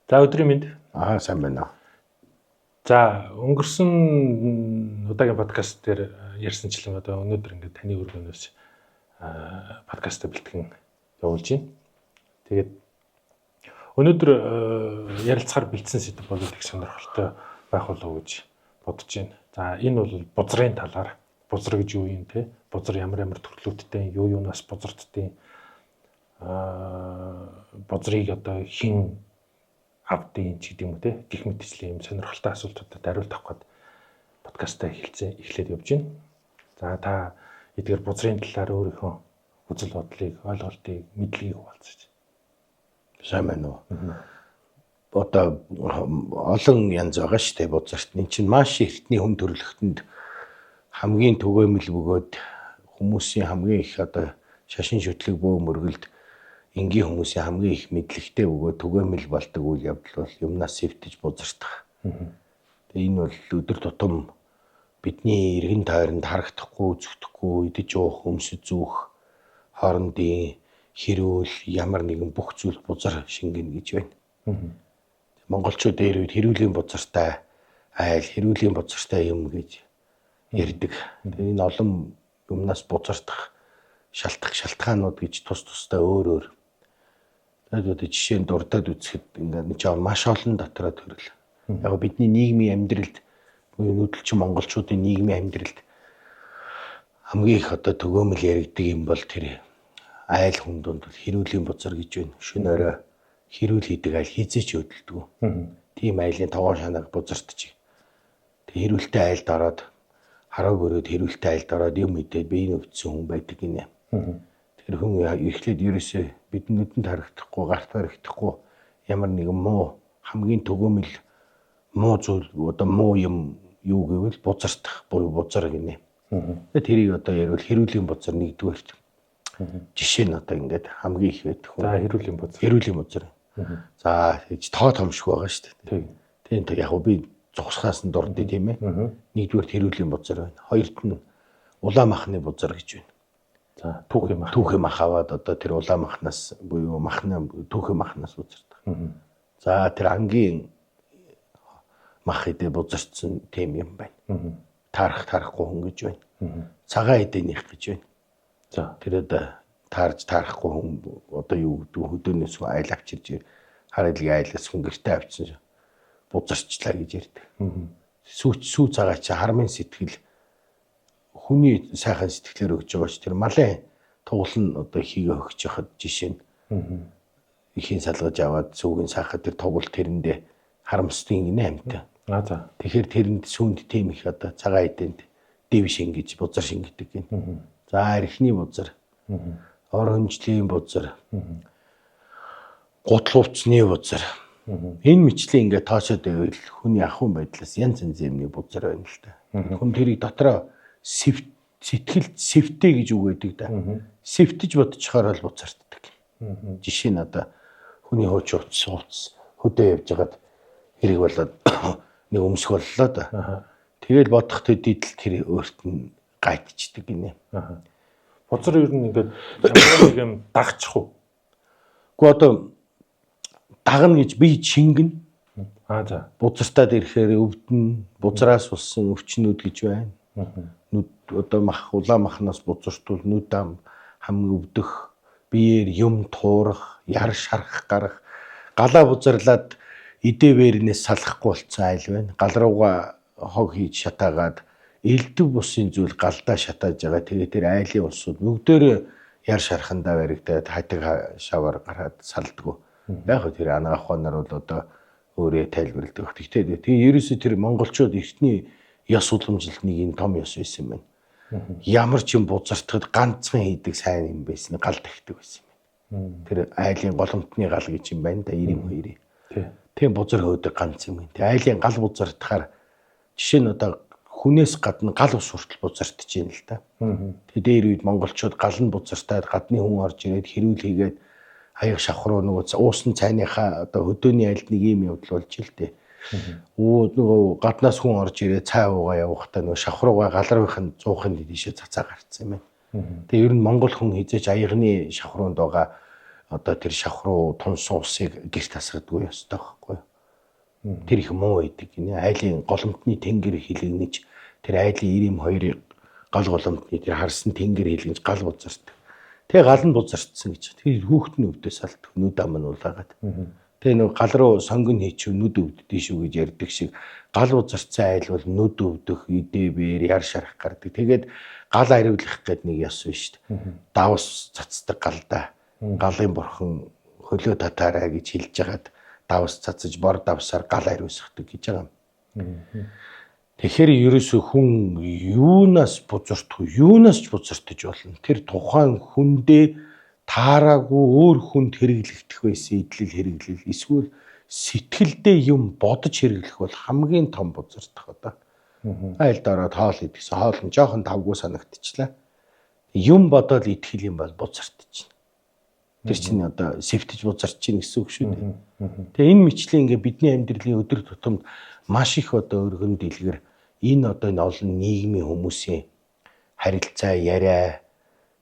За өдрийн мэнд. Сайн байна. За өнгөрсөн удаагийн подкаст дээр ярьсанчлан одоо өнөөдөр ингээд таны өргөнөөс подкастаа бэлтгэн явуулж байна. Тэгээд өнөөдөр ярилцахаар бэлдсэн сэдв бол их сонирхолтой байх болов уу гэж бодож байна. За энэ бол бузрын талаар. Бузар гэж юу юм те? Бузар ямар төрлүүдтэй, юу юунаас бузарддیں۔ Бузрыг одоо хин авдیں ч гэдэг юм уу те? Гэх мэтчлийн юм сонирхолтой асуултуудад хариулт авах гээд подкастаа эхлээд явж байна. За та эдгээр бузрын талаар өөрийнхөө үзэл бодлыг, ойлголтыг, мэдлэгийг хуваалцаж. Сайн байна уу? Одоо олон янз байгаа шүү дээ бузарт. Энд чинь маш эртний хүн төрөлхтөнд хамгийн түгээмэл бөгөөд хүмүүсийн хамгийн их одоо шашин шүтлэг бөө мөргөлд энгийн хүмүүсийн хамгийн их мэдлэгтэй бөгөөд түгээмэл болдог үйл явдал бол юмнаас сэвтэж бузардах. Тэгээ энэ бол өдөр тутам бидний эргэн тойронд харагдахгүй, үзэгдэхгүй, идэж уух, өмсөж зүүх, хоорондын хэрүүл ямар нэгэн бүх зүйл бузар шингэнэ гэж байна. Монголчууд дээр үед хэрүүлийн бузартай айл, хэрүүлийн бузартай юм гэж ярьдаг. Тэгээ энэ олон юмнаас бузардах шалтгаанууд гэж тус тустай өөр. Тэгээд жишээ нь дурдаад үзэхэд ингээд жаа маш олон дотроо төрөл. Яг бидний нийгмийн амьдралд нүүдэлчин монголчуудын нийгмийн амьдралд хамгийн их одоо төгөөмөл яригддаг юм бол тэр айл хүн донд хэрүүлийн бузар гэж байна. Шөнө орой хэрүүл хийдэг айл хизээч хөдөлдөг. Тийм айлын тогоо шанаг бузартчих. Тэг хэрүүлтэй айлд ороод хараа görөөд хэрүүлтэй айлд ороод юм мэдээд биеийн өвдсөн хүн байдаг гинэ. Тэр хүн эхлээд ерөөсөө биднүүдэнд харагдахгүй, гарт харагдахгүй ямар нэгэн муу хамгийн төгөөмөл муу зүйл одоо муу юм юу гэвэл бузартах буюу бузар гинэ. Тэрийг одоо ярил хэрүүлийн бузар нэгдүгээр. Жишээ нь одоо ингээд хамгийн их байдаг хүн. За хэрүүлийн бузар. Хэрүүлийн бузар. За тоо томшгүй байгаа шүү дээ. Тийм яг би зогсохоос нь дурдъя тийм ээ. Нэгдүгээр хэрүүлийн бузар байна. Хоёрт нь улаан махны бузар гэж байна. За түүхийн мах аваад одоо тэр улаан махнаас буюу түүхийн махнаас бузардах. За тэр ангийн мах идэ бузардсан тийм юм байна. Таарахгүй хүн гэж байна. Цагаан эдэнийх гэж байна. За тэр одоо таарахгүй хүн одоо юу гэдэг хөдөөнөөс айл авчирж харилгийн айлаас хүн гэртээ авчсан бузарчлаа гэж ярьдаг. Сүү цагаа чи хармын сэтгэл хүний сайхан сэтгэлээр өгч байгаа ч тэр малын туглан одоо хийгээ өгч яхад жишээ нь ихийн салгаж аваад сүүгийн сайхад тэр тугал тэрэндээ харамсдгийн гинэ амтаа. За. Тэгэхээр тэрэнд сүүнд тийм их одоо цагаан эдэнд дэв шингэж бузар шингэдэг гин. За эрхний бузар, ор хөнжлийн бузар, гутал хувцсны бузар. Энэ мэтчлийн ингээд тоочод байвал хүний ахуйн байдлаас янз янзын бузар байна л та. Хүн тэрийг дотроо сэтгэл сэвтэй гэж үг гэдэг да. Сэвтэж бодчихоор л буцаарддаг. Жишээ нь одоо хүний хууч уц хөдөө явж хагаад хэрэг болоод нэг өмсөх боллоо да. Тэгэл бодох төдийдл тэр өөрт нь гайтчдаг гинэ. Бузар ер нь ингээд ямар нэг юм дагчих уу? Гэхдээ одоо дагна гэж би шингэн. За. Бузартаад ирэхээр өвдөн, бузраас болсон өвчнүүд гэж байна. Нүд одоо улаан махнаас бузартвал нүд ам хамгийн өвдөх, биеэр юм туурах, яр шарах гарах, галаа бузарлаад идэ вэрнээс салахгүй болцсон айл байна. Гал руугаа хог хийж шатаагаад элдв бусын зүйл галдаа шатааж байгаа. Тэгээ тэр айлын улсууд бүгдөө яр шархандаа баригдаад хатаг шавар гараад салдгоо. Яг тэр анагаахнаар бол одоо өөрөө тайлбарладаг. Гэхдээ ерөөсөө тэр монголчууд эртний ёс уламжилт нэг юм том ёс байсан юм байна. Ямар ч юм бузартахад ганцхан хийдэг сайн юм байсан. Гал тахдаг байсан юм байна. Тэр айлын голомтны гал гэж юм байна да 92. Тийм бузар хөөдөг ганц юм. Тэгээ айлын гал бузартахаар жишээ нь одоо хүнээс гадна гал ус хүртэл бузартж байна л да. Тэгээ дээр үед монголчууд гал нь бузартаад гадны хүн орж ирээд хэрүүл хийгээд хаяг шавхруу нөгөө уусны цайныхаа одоо хөдөөний айлд нэг юм явдал болж ил дээ. Нөгөө гаднаас хүн орж ирээ цай уугаа явахдаа нөгөө шавхруугаа галруухийн 100-ын дишээ цацаа гарцсан юм байна. Тэгээ ер нь монгол хүн хизээч аягны шавхруунд байгаа одоо тэр шавхруу тунсан усыг гэрт тасгадгүй ёстой байхгүй юу? Тэр их муу байдаг гинэ. Айлын голомтны тэнгэр хилэгнэж тэр айлын ирэм хоёрыг гал голомтны тэр харсан тэнгэр хилэгнэж гал бузарт. Тэгээ гал нь бузартсан гэж. Тэр хүүхдний өвдөөс алт нүд ам нь улаагаад. Тэгээ нэг гал руу сонгон хийчихв нүд өвддөг шүү гэж ярьдаг шиг гал бузарцсан айл бол нүд өвдөх, идэ бээр яр шарах гардаг. Тэгээд гал ариулах гэдэг нэг ёс биш шүү дээ. Давс цацдаг галдаа. Галын бурхан хөлөө татаарай гэж хэлж хагаад давс цацаж бор давсаар гал ариусгадаг гэж байгаа юм. Тэгэхээр ерөөсөө хүн юунаас бузартгүй, юунаас ч бузартаж болно. Тэр тухайн хүндээ таараагүй өөр хүнд хэрэглэгдэх байсан идэл хэрэглэл эсвэл сэтгэлдээ юм бодож хэрэглэх бол хамгийн том бузартах одоо. Айлд ороод хоол идэгсэн хоол нь жоохон тавгүй санагдчихлаа. Юм бодоод итгэл юм бол бузартчих. Тэр чинь одоо сэвтэж бузарч чинь гэсэн үг шүү дээ. Тэгээ энэ мэтчлийн ингээ бидний амьдралын өдөр тутамд маш их одоо өргөн дэлгэр энэ одоо энэ олон нийгмийн хүмүүсийн харилцаа, яриа,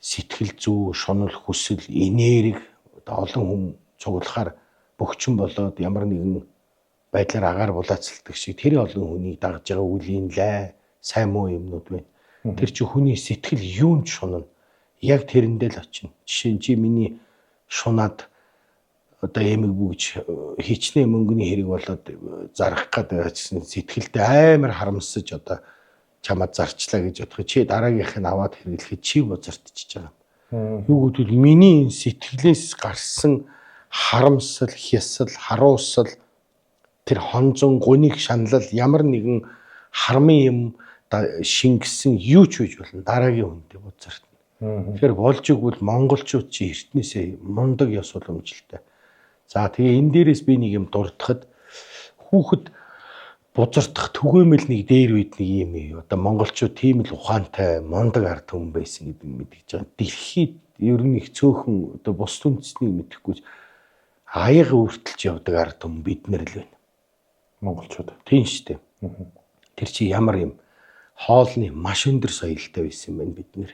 сэтгэл зүй, шунал, хүсэл, энерги одоо олон хүн цуглахаар бөхчөн болоод ямар нэгэн байдлаар агаар булаацалдаг шиг тэр олон хүнийг дагж байгаа үлийн лай, сайн муу юмнууд байна. Тэр чинь хүний сэтгэл юунд шунана? Яг тэрэндээ л очино. Жишээ нь чи миний шунаад одоо эмэг бүгж хичнээн мөнгөний хэрэг болоод зарах гэдэг чинь сэтгэлдээ амар харамсаж одоо чамд зарчлаа гэж бодох. Чи дараагийнх нь аваад хэрэглэхэд чи бузартчихж байгаа юм. Юу гэвэл миний сэтгэлээс гарсан харамсал, хясал, харуусал тэр хонзон гуниг шаналл ямар нэгэн хармын юм шингэсэн юу ч үж болно дараагийн хүнтэй бузартна. Тэгэхээр болж игвэл монголчууд чи эртнээсээ мундаг ёс уламжлалтай. За тэгээ энэ дээрээс би нэг юм дурдахад хүүхэд бузартах түгээмэл нэг дээр үйд нэг юм одоо монголчууд тийм л ухаантай мундаг ард түмэн байсан гэдэг нь мэдгэж байгаа. Дэлхийд ер нь их цөөхөн одоо бус үндэснийг мэдэхгүй аяга өртөлж явдаг ард түмэн бид нар л байна. Монголчууд. Тийм шүү дээ. Тэр чи ямар юм хоолны маш өндөр соёлтой байсан байна бид нэр.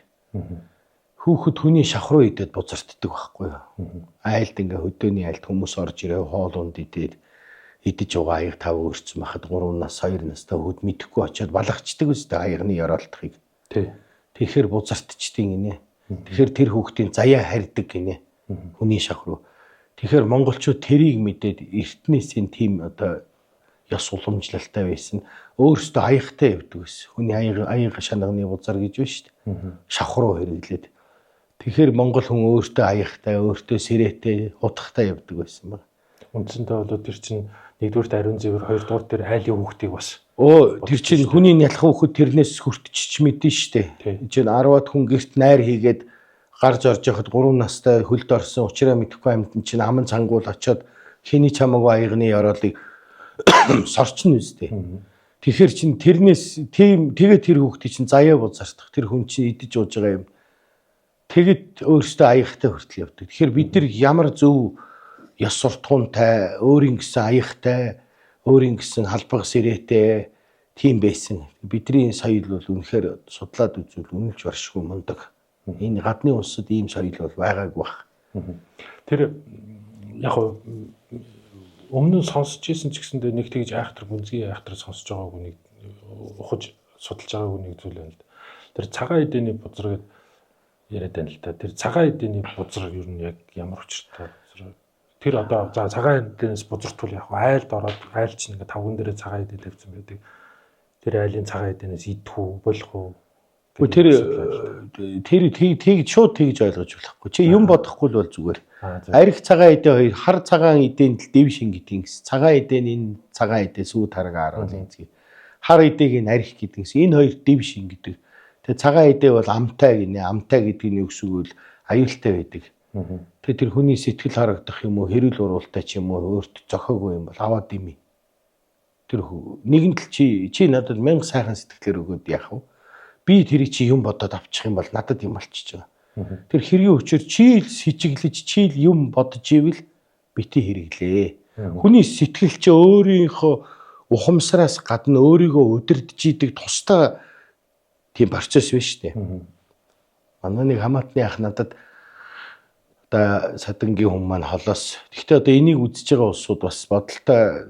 Хүүхэд хүний шавхруу идээд бузартдаг байхгүй юу? Айлд ингээ хөдөөний айлд хүмүүс орж ирээ хоол унд идээд идэж угаа аяг тав өрцөн бахад 3 нас 2 настай хүүд мэдэхгүй очиод балгачдаг үстэй аягны ёроолтхыг. Тэгэхээр бузартчдیں۔ Гинэ. Тэгэхээр тэр хүүхдийн заяа харьдаг гинэ. Хүний шавхруу. Тэгэхээр монголчууд тэрийг мэдээд эртнээсийн тийм одоо ёс уламжлалтай байсан. Өөрөөсөө аягтай явдаг байсан. Хүний аяга шанагны бузар гэж байна шүү дээ. Шавхруу хэрэглээд. Тэгэхээр монгол хүн өөртөө аягтай, өөртөө сэрээтэй, хутгатай явдаг байсан баг. Үндсэндээ бол тэр чинь нэгдүгürt ариун зэвэр, хоёрдугаар тэр айлын хүүхдийг бас. Тэр чинь хүний нялх хүүхэд тэрнээс хүртчих мэдэн штэ. Чинь 10-аад хүн гэрт найр хийгээд гарч орж яхад 3 настай хөлд орсон учраа мэдэхгүй амьтан чинь аман цангуул очиод хиний чамаагүй аягны ёроолыг сорчин үстэй. Тэгэхээр чинь тэрнээс тэгээ тэр хүүхдийг чинь заяа бузартах. Тэр хүн чинь идэж ууж байгаа юм. Тэгэд өөртөө аягтай хүртэл явдаг. Тэгэхээр бид нар ямар зөв ёс суртахуунтай, өөрийн гэсэн аягтай, өөрийн гэсэн халбаг сэрээтэй тийм байсан. Бидний соёл бол үнэхээр судлаад үзвэл үнэлж баршгүй мундаг. Энэ гадны улсад ийм соёл бол байгаагүй баг. Тэр яг өмнө нь сонсч ирсэн ч гэсэндээ нэг тэгж айхтар гүнзгий айхтар сонсож байгаагүй нэг ухаж судалж байгаагүй нэг зүйл байна л да. Тэр цагаан эдэний бузар гэдэг яриад байна л та. Тэр цагаан эдэний бузар ер нь яг ямар учиртай бузар. Тэр одоо за цагаан эдэнээс бузартвал яг айлд ороод айл чинь ингээ тавган дээрээ цагаан эдэн тавьсан байдаг. Тэр айлын цагаан эдэнээс идэх үү, болох уу? Тэр тийг шууд тэгж ойлгож болохгүй. Чи юм бодохгүй л бол зүгээр. Арх цагаан эдэн хоёр хар цагаан эдэн дэв шингэдэг гэсэн. Цагаан эдэн энэ цагаан эдэн сүү тарга харуул энэ. Хар эдэг энэ арх гэдэг гэсэн. Энэ хоёр дэв шингэдэг. Тэгээ цагаан эдээ бол амтай гинэ. Амтай гэдгийг үгсгүүл аюултай байдаг. Тэгээ тэр хүний сэтгэл харагдах юм уу, хэрүүл уралтай ч юм уу, өөрт зохиогүй юм бол аваад димий. Тэр нэгэн тал чи надад 1000 сайхан сэтгэлээр өгөөд яах вэ? Би тэрийг чи юм бодоод авчих юм бол надад юм болчихж байгаа. Тэр хэргийн өчөр чи л сэжиглэж, чи л юм бодож ивэл бити хэрэглээ. Хүний сэтгэл чи өөрийнхөө ухамсараас гадна өөрийгөө удирдах идэг тусдаа тийм процесс биш үү? Манай нэг хамаатны ах надад одоо садангийн хүн маань холоос. Гэхдээ одоо энийг үзэж байгаа улсууд бас бодолтой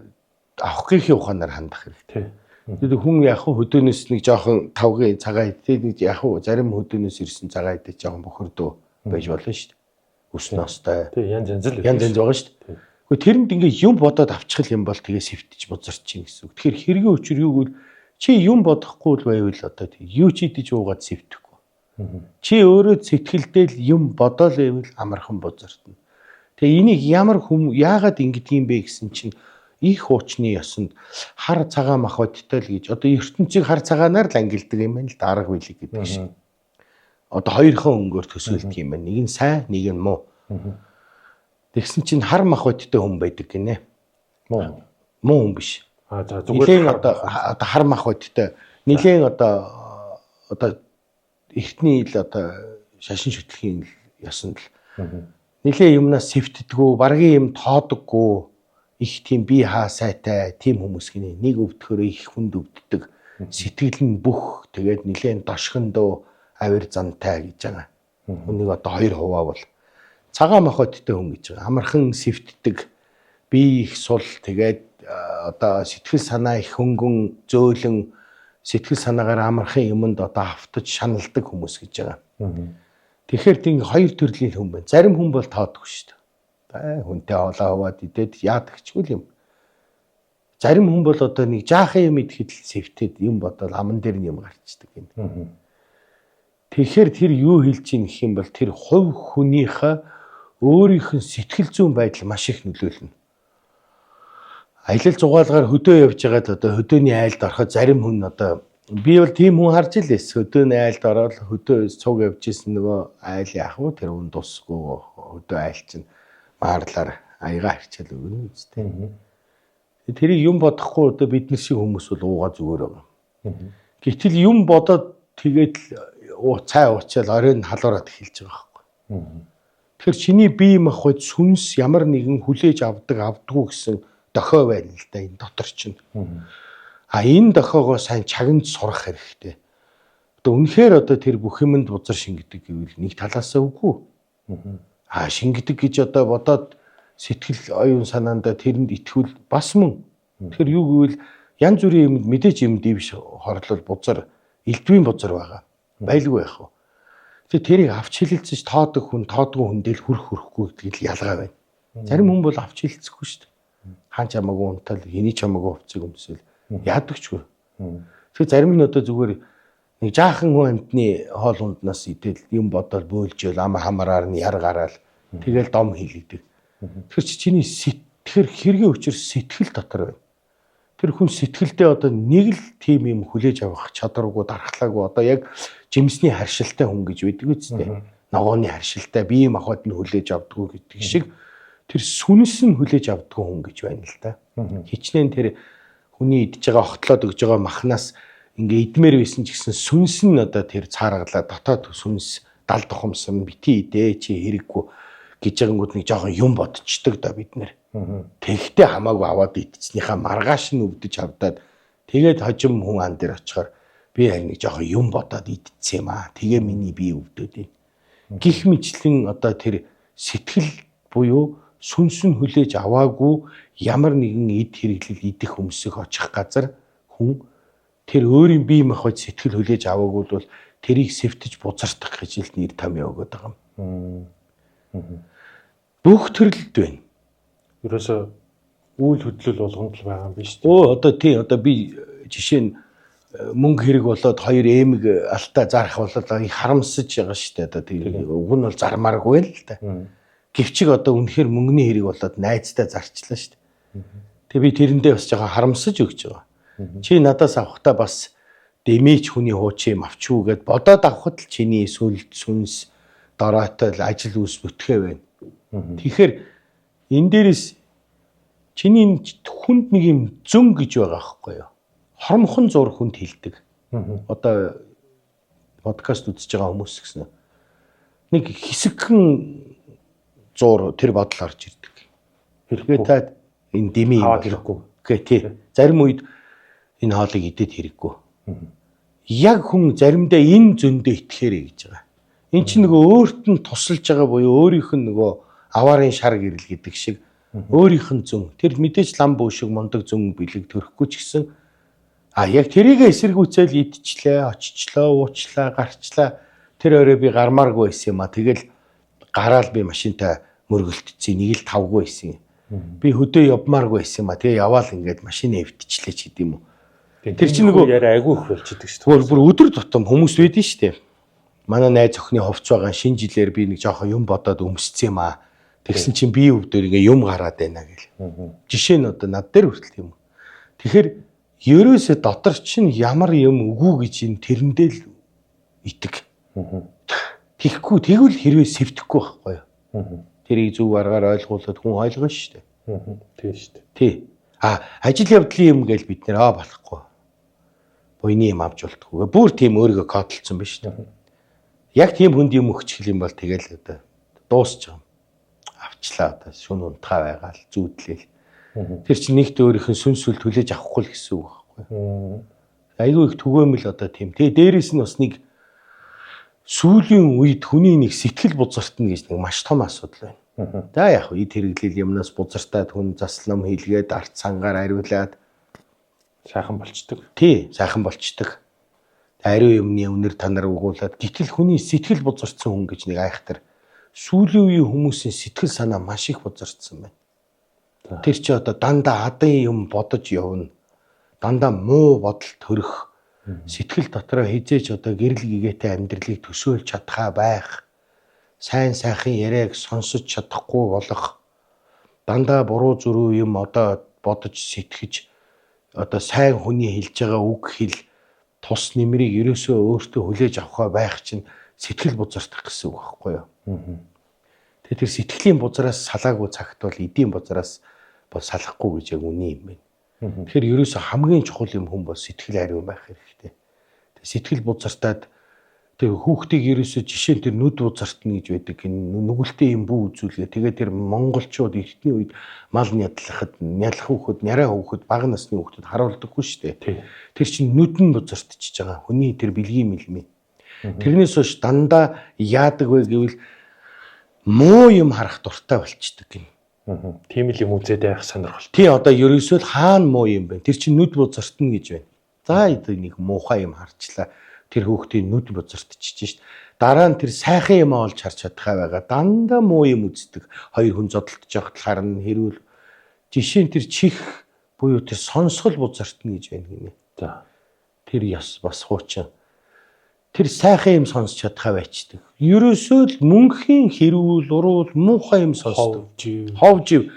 авах гэхийн ухаанаар хандах хэрэгтэй. Тэгээд хүн яг хөдөөнөөс нэг жоохон тавгийн цагаан идээд яг зарим хөдөөнөөс ирсэн цагаан идэж жоохон бохирдөө байж болно шүү дээ. Үс ностой. Тэг янз байгаа шүү дээ. Гэхдээ тэрэнд ингээ юм бодоод авчих юм бол тэгээ сэвтэж бузарч чинь гэсэн үг. Тэгэхээр хэргийн өчр юу гэвэл чи юм бодохгүй байвал одоо юу ч идэж уугаад сэвтэхгүй. Чи өөрөө сэтгэлдээ л юм бодоол байвал амархан бузартна. Тэгээ энийг яагаад ингэдэг юм бэ гэсэн чинь их хуучны ёсонд хар цагаан махбодтой л гэж одоо ертөнцийг хар цагаанаар л ангилдаг юм байна л да арга билег гэдэг шиг. Одоо хоёрхан өнгөөр төсөөлдөг юм байна. Нэг нь сайн, нэг нь муу. Тэгсэн чинь хар махбодтой хүн байдаг гинэ. Муу хүн биш. За зүгээр одоо хар махбодтой нэгэн одоо эртний ил одоо шашин шүтлэхийн ёсонд л нэлээ юмнаас сэвтдэггүй, баргийн юм тоодоггүй, их тийм бие хаа сайтай тийм хүмүүс гинэ. Нэг өвдөхөөрөө их хүнд өвддөг. Сэтгэл нь бүх тэгээд нэлээд дошгондоо авир зантай гэж байгаа. Үнийг одоо 2% бол цагаан махбодтой хүн гэж байгаа. Амархан сэвтдэг, бие их сул тэгээд одоо сэтгэл санаа их хөнгөн, зөөлөн сэтгэл санаагаар амархан юмд одоо автаж шаналдаг хүмүүс гэж байгаа. Тэгэхээр тийм хоёр төрлийн хүн байна. Зарим хүн бол тоодгүй шүү дээ. Хүнтэй хоолоо хуваад идээд яадагчгүй юм. Зарим хүн бол одоо нэг жаахан юм идэхэд л сэвтээд юм бодоод аман дээр нь юм гарчдаг юм. Тэгэхээр тэр юу хэлж ийн гэх юм бол тэр хувь хүнийхээ өөрийнх нь сэтгэл зүйн байдал маш их нөлөөлнө. Аялал зугаалгаар хөдөө явж байгаад одоо хөдөөний айлд ороход зарим хүн одоо би бол тийм хүн харж илээс хөдөөний айлд ороод хөдөө цуг явж исэн нөгөө айл яах вэ тэр хүн дусгүй хөдөө айл чинь маарлаар аяга харчаал өгнө үстэй. Тэрийг юм бодохгүй одоо бид нар шиг хүмүүс бол уугаа зүгээр байгаа. Гэтэл юм бодоод тэгээд цай уучаал оройн халуураад эхэлж байгаа байхгүй. Тэгэхээр чиний бие махбод сүнс ямар нэгэн хүлээж авдаггүй гэсэн дохой байна л да энэ дотор чинь. Энэ дохойгоо сайн чагнаж сурах хэрэгтэй. Одоо үнэхээр одоо тэр бүх юмд бузар шингэдэг гэвэл нэг талаасаа үгүй. Шингэдэг гэж одоо бодоод сэтгэл оюун санаандаа тэрэнд итгүүл бас мөн. Тэгэхээр юу гэвэл янз бүрийн юм мэдээж юм дэвш хорлол бузар, элдвийн бузар байгаа. Байлгүй байх уу. Тэгээ тэрийг авч хилэлцэж тоодгүй хүн дээр хүрэхгүй гэдэг л ялгаа байна. Зарим хүн бол авч хилэлцэхгүй шүү дээ. Хаан ч хамаагүй унтал, хэний ч хамаагүй хувцыг өмсөөл яадагчгүй. Тэгээ зарим нь одоо зүгээр нэг жаахан хүн амтны хоол унднаас идэл юм бодоод бөөлжөөл ам хамаараар нь яр гараал тэгэл дом хийлэгдэг. Тэр чиний сэтгэл хэргийн өчр сэтгэл дотор байна. Тэр хүн сэтгэлдээ одоо нэг л тим юм хүлээж авах чадваргүй дархлаагүй одоо яг жимсний харшилтай хүн гэж байдаг үстэй. Ногооны харшилтай бие махбод нь хүлээж авдаггүй гэдэг шиг тэр сүнс нь хүлээж авдаггүй хүн гэж байна л да. Хичнээн тэр хүний идж байгаа хотлоод өгж байгаа махнаас ингээ идмээр байсан ч гэсэн сүнс нь одоо тэр цааргалаа дотоод сүнс дал тухамсан бити идэ чи хэрэггүй гэж байгангууд нэг жоохон юм бодчихдаг да бид нэр. Тэгтээ хамаагүй аваад идчихснийхаа маргааш нь өвдөж авдаад тэгээд хожим хүн ан дээр очихоор би яг нэг жоохон юм бодоод идчихсэн юм аа. Тэгээ миний бие өвдөд юм. Гих мэтлэн одоо тэр сэтгэл буюу сүнс нь хүлээж аваагүй ямар нэгэн эд хэрэглэл идэх өмсөх очих газар хүн тэр өөрийн бие махбод сэтгэл хүлээж аваагүй бол тэрийг сэвтэж бузартах гэж л нэр томьёо өгöd байгаа юм. Бүх төрлөд байна. Ерөөсө үйл хөдлөл болгонд л байгаа юм биш үү? Одоо тий одоо би жишээ нь мөнгө хэрэг болоод хоёр эмэг алтаа зарах болоод их харамсаж байгаа шүү дээ. Одоо тий уг нь бол зармааргүй л да. Гэвчиг одоо үнэхээр мөнгөний хэрэг болоод найзтай зарчлаа шүү дээ. Тэгээ би тэрэндээ бас жоо харамсаж өгч байгаа. Чи надаас авахтаа бас дэмийч хүний хууч юм авчгүй гэд бодоод авахд л чиний сүнс доройтой ажил үүс бүтгэ байна. Тэгэхээр энэ дээрээс чиний хүнд нэг юм зөн гэж байгаа байхгүй юу? Хормхон зур хүнд хилдэг. Одоо подкаст үзэж байгаа хүмүүс гэсэн нэг хэсэгхэн зур тэр бодол орж ирдэг. Хэрвээ та энэ дэмий хэрэггүй. Гэхдээ тий. Зарим үед энэ хоолыг идээд хэрэггүй. Яг хүн заримдаа энэ зөндөө итгэхээрэй гэж байгаа. Эн чинь нөгөө өөрт нь тусалж байгаа буюу өөрийнх нь нөгөө аваарын шар гэрэл гэдэг шиг өөрийнх нь зүн. Тэр мэдээж лам бүү шиг мундаг зүн бэлэг төрөхгүй ч гэсэн яг тэрийг эсэргүүцэл идчихлээ, очичлаа, уучлаа, гарчлаа. Тэр орой би гармааргүй байсан юм а. Тэгэл гараал би машинтай мөргөлтцээ нэг л тавгүй байсан. Би хөдөө явмааргүй байсан юм а. Тэгээ яваал ингээд машины эвтчихлээ ч гэдэм юм уу. Тэр чинь нөгөө яриа айгүй их болчихдөг шүү дээ. Бүр өдөр тутам хүмүүс байдэн шүү дээ. Манай найз охины хувц байгаа шинэ жилээр би нэг жоохон юм бодоод өмсцсэн юм аа. Тэгсэн чинь би өвдөр ингээ юм гараад байна гэл. Жишээ нь одоо над дээр хүртэл юм. Тэгэхээр ерөөсө дотор чинь ямар юм үгүй гэж энэ тэрэндээ л итэг. Тэгэхгүй тэгвэл хэрвээ сэвдэхгүй байхгүй юу? Тэрийг зөв аргаар ойлгуулад хүн ойлгоно шүү дээ. Тийм шүү дээ. Тий. Ажил явдлын юм гээл бид нэр болохгүй. Буйны юм авч болтгүй. Бүр тийм өөрийгөө кодлцсон биш үү? Яг тийм хүнд юм өгчих юм бол тэгэл одоо дуусч байгаа. Авчлаа одоо шүн унтгаа байгаа л зүүдлээл. Тэр чинь нэгт өөрийнх нь сүнсүл түлээж авахгүй л гэсэн үг байхгүй. Айгүй их түгээмэл одоо тийм. Тэгээ дээрэс нь бас нэг сүүлийн үед хүний нэг сэтгэл бузартна гэж нэг маш том асуудал байна. За яг үе хэрэглэл юмнаас бузартаад хүн заслам хийлгээд арт сангаар ариулаад сайхан болчдөг. Тий, сайхан болчдөг. Ариун юмны өнөр танаар угуулад гэтэл хүний сэтгэл бузарцсан хүн гэж нэг айхтар сүүлийн үеийн хүмүүсийн сэтгэл санаа маш их бузарцсан байна. Тэр чи одоо дандаа адын юм бодож явна. Дандаа муу бодол төрөх. Сэтгэл дотроо хизээч одоо гэрэл гэгээтэй амьдралыг төсөөлж чадхаа байх. Сайн сайхан яриаг сонсож чадахгүй болох. Дандаа буруу зөрүү юм одоо бодож сэтгэж одоо сайн хүний хэлж байгаа үг хэл тус нэмрийг ерөөсөө өөртөө хүлээж авахаа байх чинь сэтгэл бузартах гэсэн үг байхгүй юу? Тэгэхээр тэр сэтгэлийн бузараас салаагүй цагт бол эдийн бузараас бол салахгүй гэж яг үний юм байна. Тэгэхээр ерөөсөө хамгийн чухал юм хүн бол сэтгэл ариун байх хэрэгтэй. Тэр сэтгэл бузартаад тэр хүүхдийг ерөөсөө жишээ нь тэр нүд бузартна гэж байдаг. Нүгэлтэй юм бүү үзүүлгээ. Тэгээд тэр монголчууд эртний үед мал нядлахад нялх хүүхэд, няраа хүүхэд, бага насны хүүхэд харуулдаггүй шүү дээ. Тэр чинь нүд нь бузартчихж байгаа. Хүний тэр бэлгийн мэлмээ. Тэрнээс хойш дандаа яадаг вэ гэвэл муу юм харах дуртай болчдөг юм. Тийм л юм үзээд байх сонирхолтой. Тий одоо ерөөсөө л хаана муу юм бэ? Тэр чинь нүд бузартна гэж байна. За нэг муухай юм харчлаа. Тэр хүүхдийн нүд бузартчихж шít. Дараа нь тэр сайхан юм олж харж чадхаа байгаа. Дандаа муу юм үздэг. Хоёр хүн зодтолдож явахад харна хэрүүл. Жишээ нь тэр чих буюу тэр сонсгол бузартна гэж байна гинэ. За. Тэр яс бас хуучин. Тэр сайхан юм сонсч чадхаа байцдаг. Ерөөсөө л мөнхийн хэрүүл, уруул, муухай юм сонсдог. Ховжив.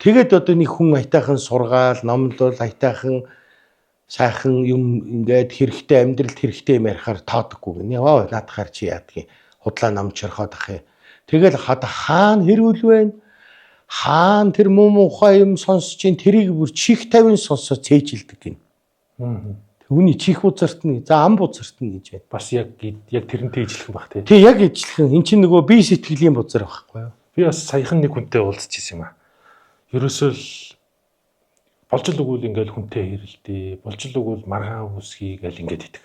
Тэгээд одоо нэг хүн айтайхан сургаал, номлол, айтайхан сайхан юм ингээд хэрэгтэй амьдралд хэрэгтэй юм ярихаар таадаггүй гинэ. Наадахаар чи яадгийг худлаа намчрахад ах юм. Тэгэл хаана хэрүүл байна? Хаана тэр муухай юм сонсож ин тэрийг бүр чих тавин сонсоо цээжилдэг гин. Үүний чих бузартна. За ам бузартна гэж байна. Бас яг тэрнтэй ижилхэн баг тий. Тий яг ижилхэн. Эн чинь нөгөө бие сэтгэлийн бузар байхгүй юу? Би бас саяхан нэг хүнтэй уулзчихсан юм аа. Ерөөсөө л болж л өгвөл ингээл хүнтэй хэрэлдээ. Болж л өгвөл маргаан үсгий гэл ингээд идэг.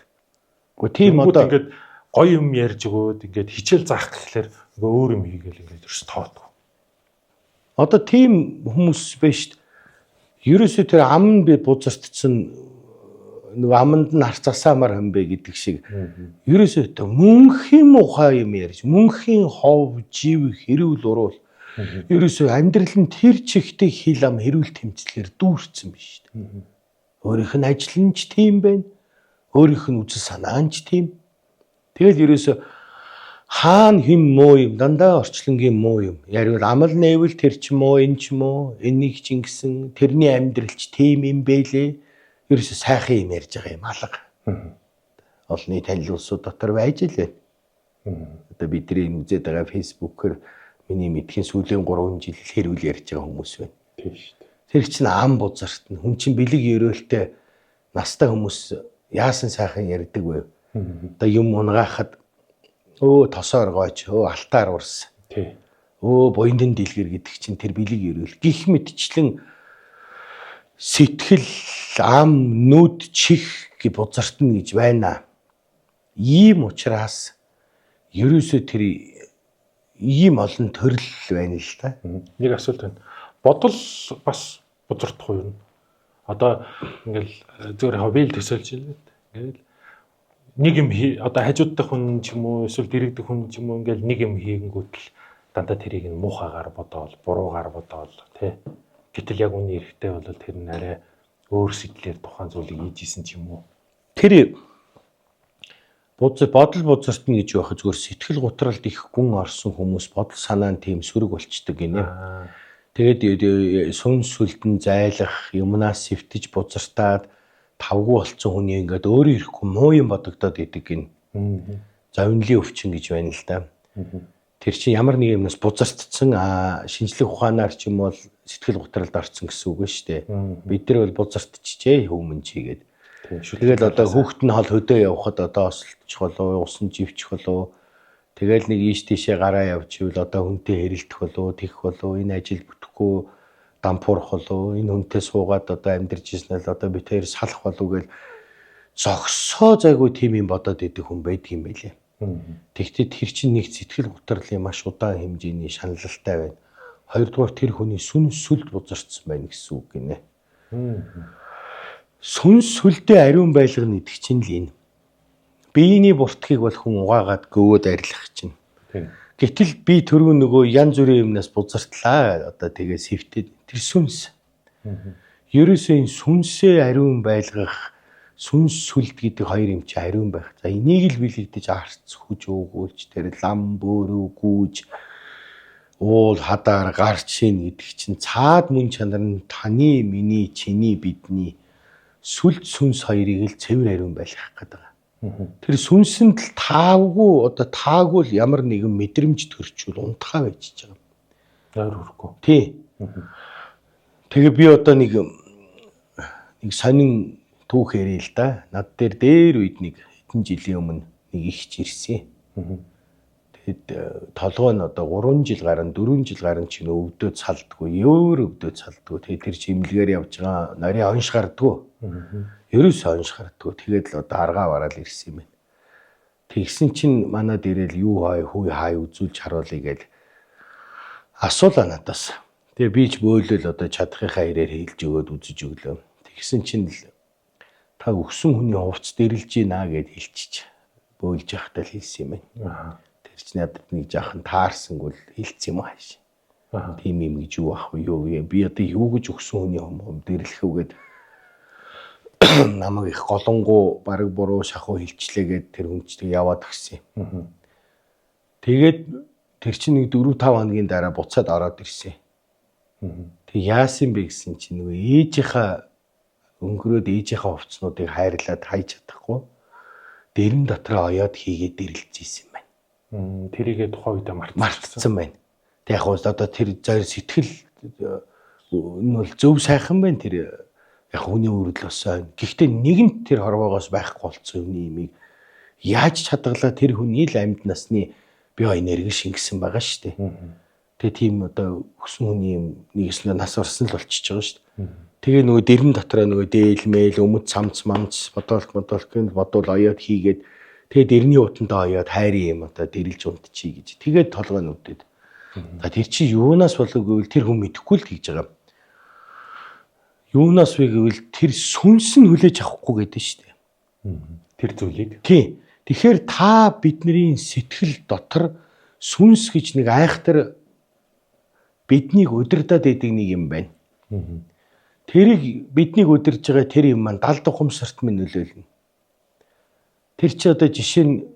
Гэхдээ тийм одоо ингээд гоё юм ярьж өгөөд ингээд хичээл заах гэхлээр нөгөө өөр юм хийгээл ингээд ерөөс тоодгүй. Одоо тийм хүмүүс байж ерөөсөө тэр ам нь би бузартцсан нөгөө аманд нь харцасаамаар хамбэ гэдэг шиг ерөөсөө тэ мөнхийн мухай юм ярьж мөнхийн хов жив хэрүүл уруул ерөөсөө амьдрал нь тэр чигтээ хил ам хэрүүл тэмцлэр дүүрсэн биш үү. Өөрийнх нь ажил нь ч тийм байна. Өөрийнх нь үзэл санаа нь ч тийм. Тэгэл ерөөсөө хаана хэн муу юм дандаа орчлонгийн муу юм. Яривал амал нээвэл тэр ч муу энэ ч муу энийг ч ингэсэн тэрний амьдрал ч тийм юм бэлээ. Ерөөсөө сайхан юм ярьж байгаа юм алга. Олны танил улсууд дотор байж л байна. Одоо бидний үзээд байгаа фэйсбүүкээр миний мэдхийн сүүлийн 3 жил хэрүүл ярьж байгаа хүмүүс байна. Тийм шүү дээ. Тэр чинь ам бузартна. Хүн чинь бэлэг ерөөлтэй настай хүмүүс яасан сайхан ярьдаг вэ? Одоо юм унгаахад тосоор гойч, алтаар урс. Тий. Буйндан дэлгэр гэдэг чинь тэр бэлэг ерөөл. Гих мэтчлэн сэтгэл ам нүд чих гэ бузартна гэж байна. Ийм учраас ерөөсөө тэр ийм олон төрөл байна л да. Нэг асуулт байна. Бодол бас бузардах уу юу? Одоо ингээл зөвхөн хоббил төсөөлж илээ. Ингээл нэг юм одоо хажууддах хүн ч юм уу эсвэл дэрэгдэх хүн ч юм уу ингээл нэг юм хийгэнгүүт л дандаа тэрийг нь муухайгаар бодоол, буруугаар бодоол тий. Гэтэл яг үний эрэхтэй бол тэр нь арай өөр сэтлэр тухайн зүйлийг хийжсэн ч юм уу. Тэр бодол бузартна гэж байх зүгээр сэтгэл готролд их гүн орсон хүмүүс бодол санаа нь тийм сөрөг болчдөг гинэ. Тэгээд сүн сүлдэн зайлах юмнаас сэвтэж бузартаад тавгүй болцсон хүний ингээд өөрөө ирэхгүй муу юм бодогдоод идэг гин. Завинлын өвчин гэж байна л да. Тэр чинь ямар нэг юмнаас бузартцсан шинжлэх ухаанаар ч юм бол сэтгэл готролд орсон гэсэн үг шүү дээ. Бид нар бол бузартчихжээ хүмүүн чигээд. Тэгэл одоо хүүхэд нь хол хөдөө явхад одоо осолдчих болов, усан живчих болов. Тэгэл нэг ийш тийшээ гараа явж ивэл одоо хүнтэй хэрэлдэх болов, тэгэх болов, энэ ажил бүтэхгүй дампуурах болов, энэ хүнтэй суугаад одоо амьдарч ирснээр одоо би тэр салах болов гэж зогсоо зайгүй тийм юм бодоод идэх хүн байдаг юм байлээ. Тэгтээ тэр чинь нэг сэтгэл готрлын маш удаан хэмжээний шаналлалтай байна. Хоёрдугаар тэр хүний сүнс сүлд бузарцсан байна гэсэн үг гинэ. Сүнс сүлдээ ариун байлгана гэдэг чинь л энэ. Биений буртгийг бол хүн угаагаад гөвөөд арилгах чинь. Гэтэл би түрүү нөгөө янз бүрийн юмнаас бузартлаа. Одоо тэгээ сэвтээд тэр сүнс. Ерөөсөө энэ сүнсээ ариун байлгах, сүнс сүлд гэдэг хоёр юм чи ариун байх. За энийг л билэгдэж арц хүж өгүүлж тэр лам бөөрөө гүүж уул хадаар гарч шин гэдэг чинь цаад мөн чанар нь таны, миний, чиний, бидний сүлд сүнс хоёрыг л цэвэр ариун байлгах гэдэг. Тэр сүнсэнд л таагүй л ямар нэгэн мэдрэмж төрчүүл унтахаа байж байгаа. Яар хүрхгүй. Тий. Тэгээ би одоо нэг сонин түүх ярил л да. Над дээр үед нэг хэдэн жилийн өмнө нэг ихч ирсэн. Тэгэд толгой нь одоо 3 жил гарan 4 жил гарan чинь өвдөд салдгүй, өвдөд салдгүй. Тэгээ тэр чимлэгээр явж байгаа нарийн онш гардгүй. Ерөөсөө онш гардгүй. Тэгээд л одоо аргаа бараал ирсэн юм байна. Тэгсэн чинь манад ирэл юу хай үзүүлж харуулъя гэж асуулаа надаас. Тэгээ би ч бөөлөл одоо чадхынхаа хэрээр хэлж өгөөд үзэж өглөө. Тэгсэн чинь л та өгсөн хүний хувцс дэрэлж гинэ гэд хэлчих. Бөөлж явахдаа л хэлсэн юм байна. Тэр чинь надад нэг жаахан таарсангүй л хэлсэн юм ааш. Тийм юм гэж юу ах вэ юу би одоо юу гэж өгсөн хүний хом дэрлэх үгээд намайг их голонгуу бараг буруу шахуу хилчлээгээд тэр хүнчтэй яваад гисэн. Тэгээд тэр чинь нэг 4-5 хоногийн дараа буцаад ороод ирсэн. Тэг яасан бэ гэсэн чинь нөгөө ээжийнхаа өнгөрөөд ээжийнхаа хувцснуудыг хайрлаад хайж чадахгүй дэрэн дотроо оёод хийгээд дэрлэж ийсэн байна. Тэрийгээ тухайн үедээ мартсан байна. Тэг яг одоо тэр зорь сэтгэл энэ бол зөв сайхан байна тэр яг хүний үрдэл өсөө. Гэхдээ нэгэнт тэр хорвоогоос байхгүй болцсон юмний имийг яаж чадгалаа тэр хүний л амьд насны био энерги шингэсэн байгаа шүү дээ. Тэгээ тийм одоо өсөн хүний юм нэгэснээр нас орсон л болчихж байгаа шүү дээ. Тэгээ нөгөө дэрэн дотроо нөгөө дээлмэл өмд цамц бодолкын бодвол оёод хийгээд тэгээ дэрний утандаа оёод хайрын юм одоо дэрэлж унтчихъя гэж. Тэгээд толгой нүдэд. За тэр чи юунаас болов гэвэл тэр хүн мэдэхгүй л тэгж байгаа. Юунаас вэ гэвэл тэр сүнс нь хүлээж авахгүй гэдэг шүү дээ. Тэр зүйлийг. Тий. Тэгэхээр та бидний сэтгэл дотор сүнс гэж нэг айхтар биднийг удирдах гэдэг нэг юм байна. Тэрийг биднийг удирж байгаа тэр юм маань далд ухамсарт минь нөлөөлнө. Тэр чи одоо жишээ нь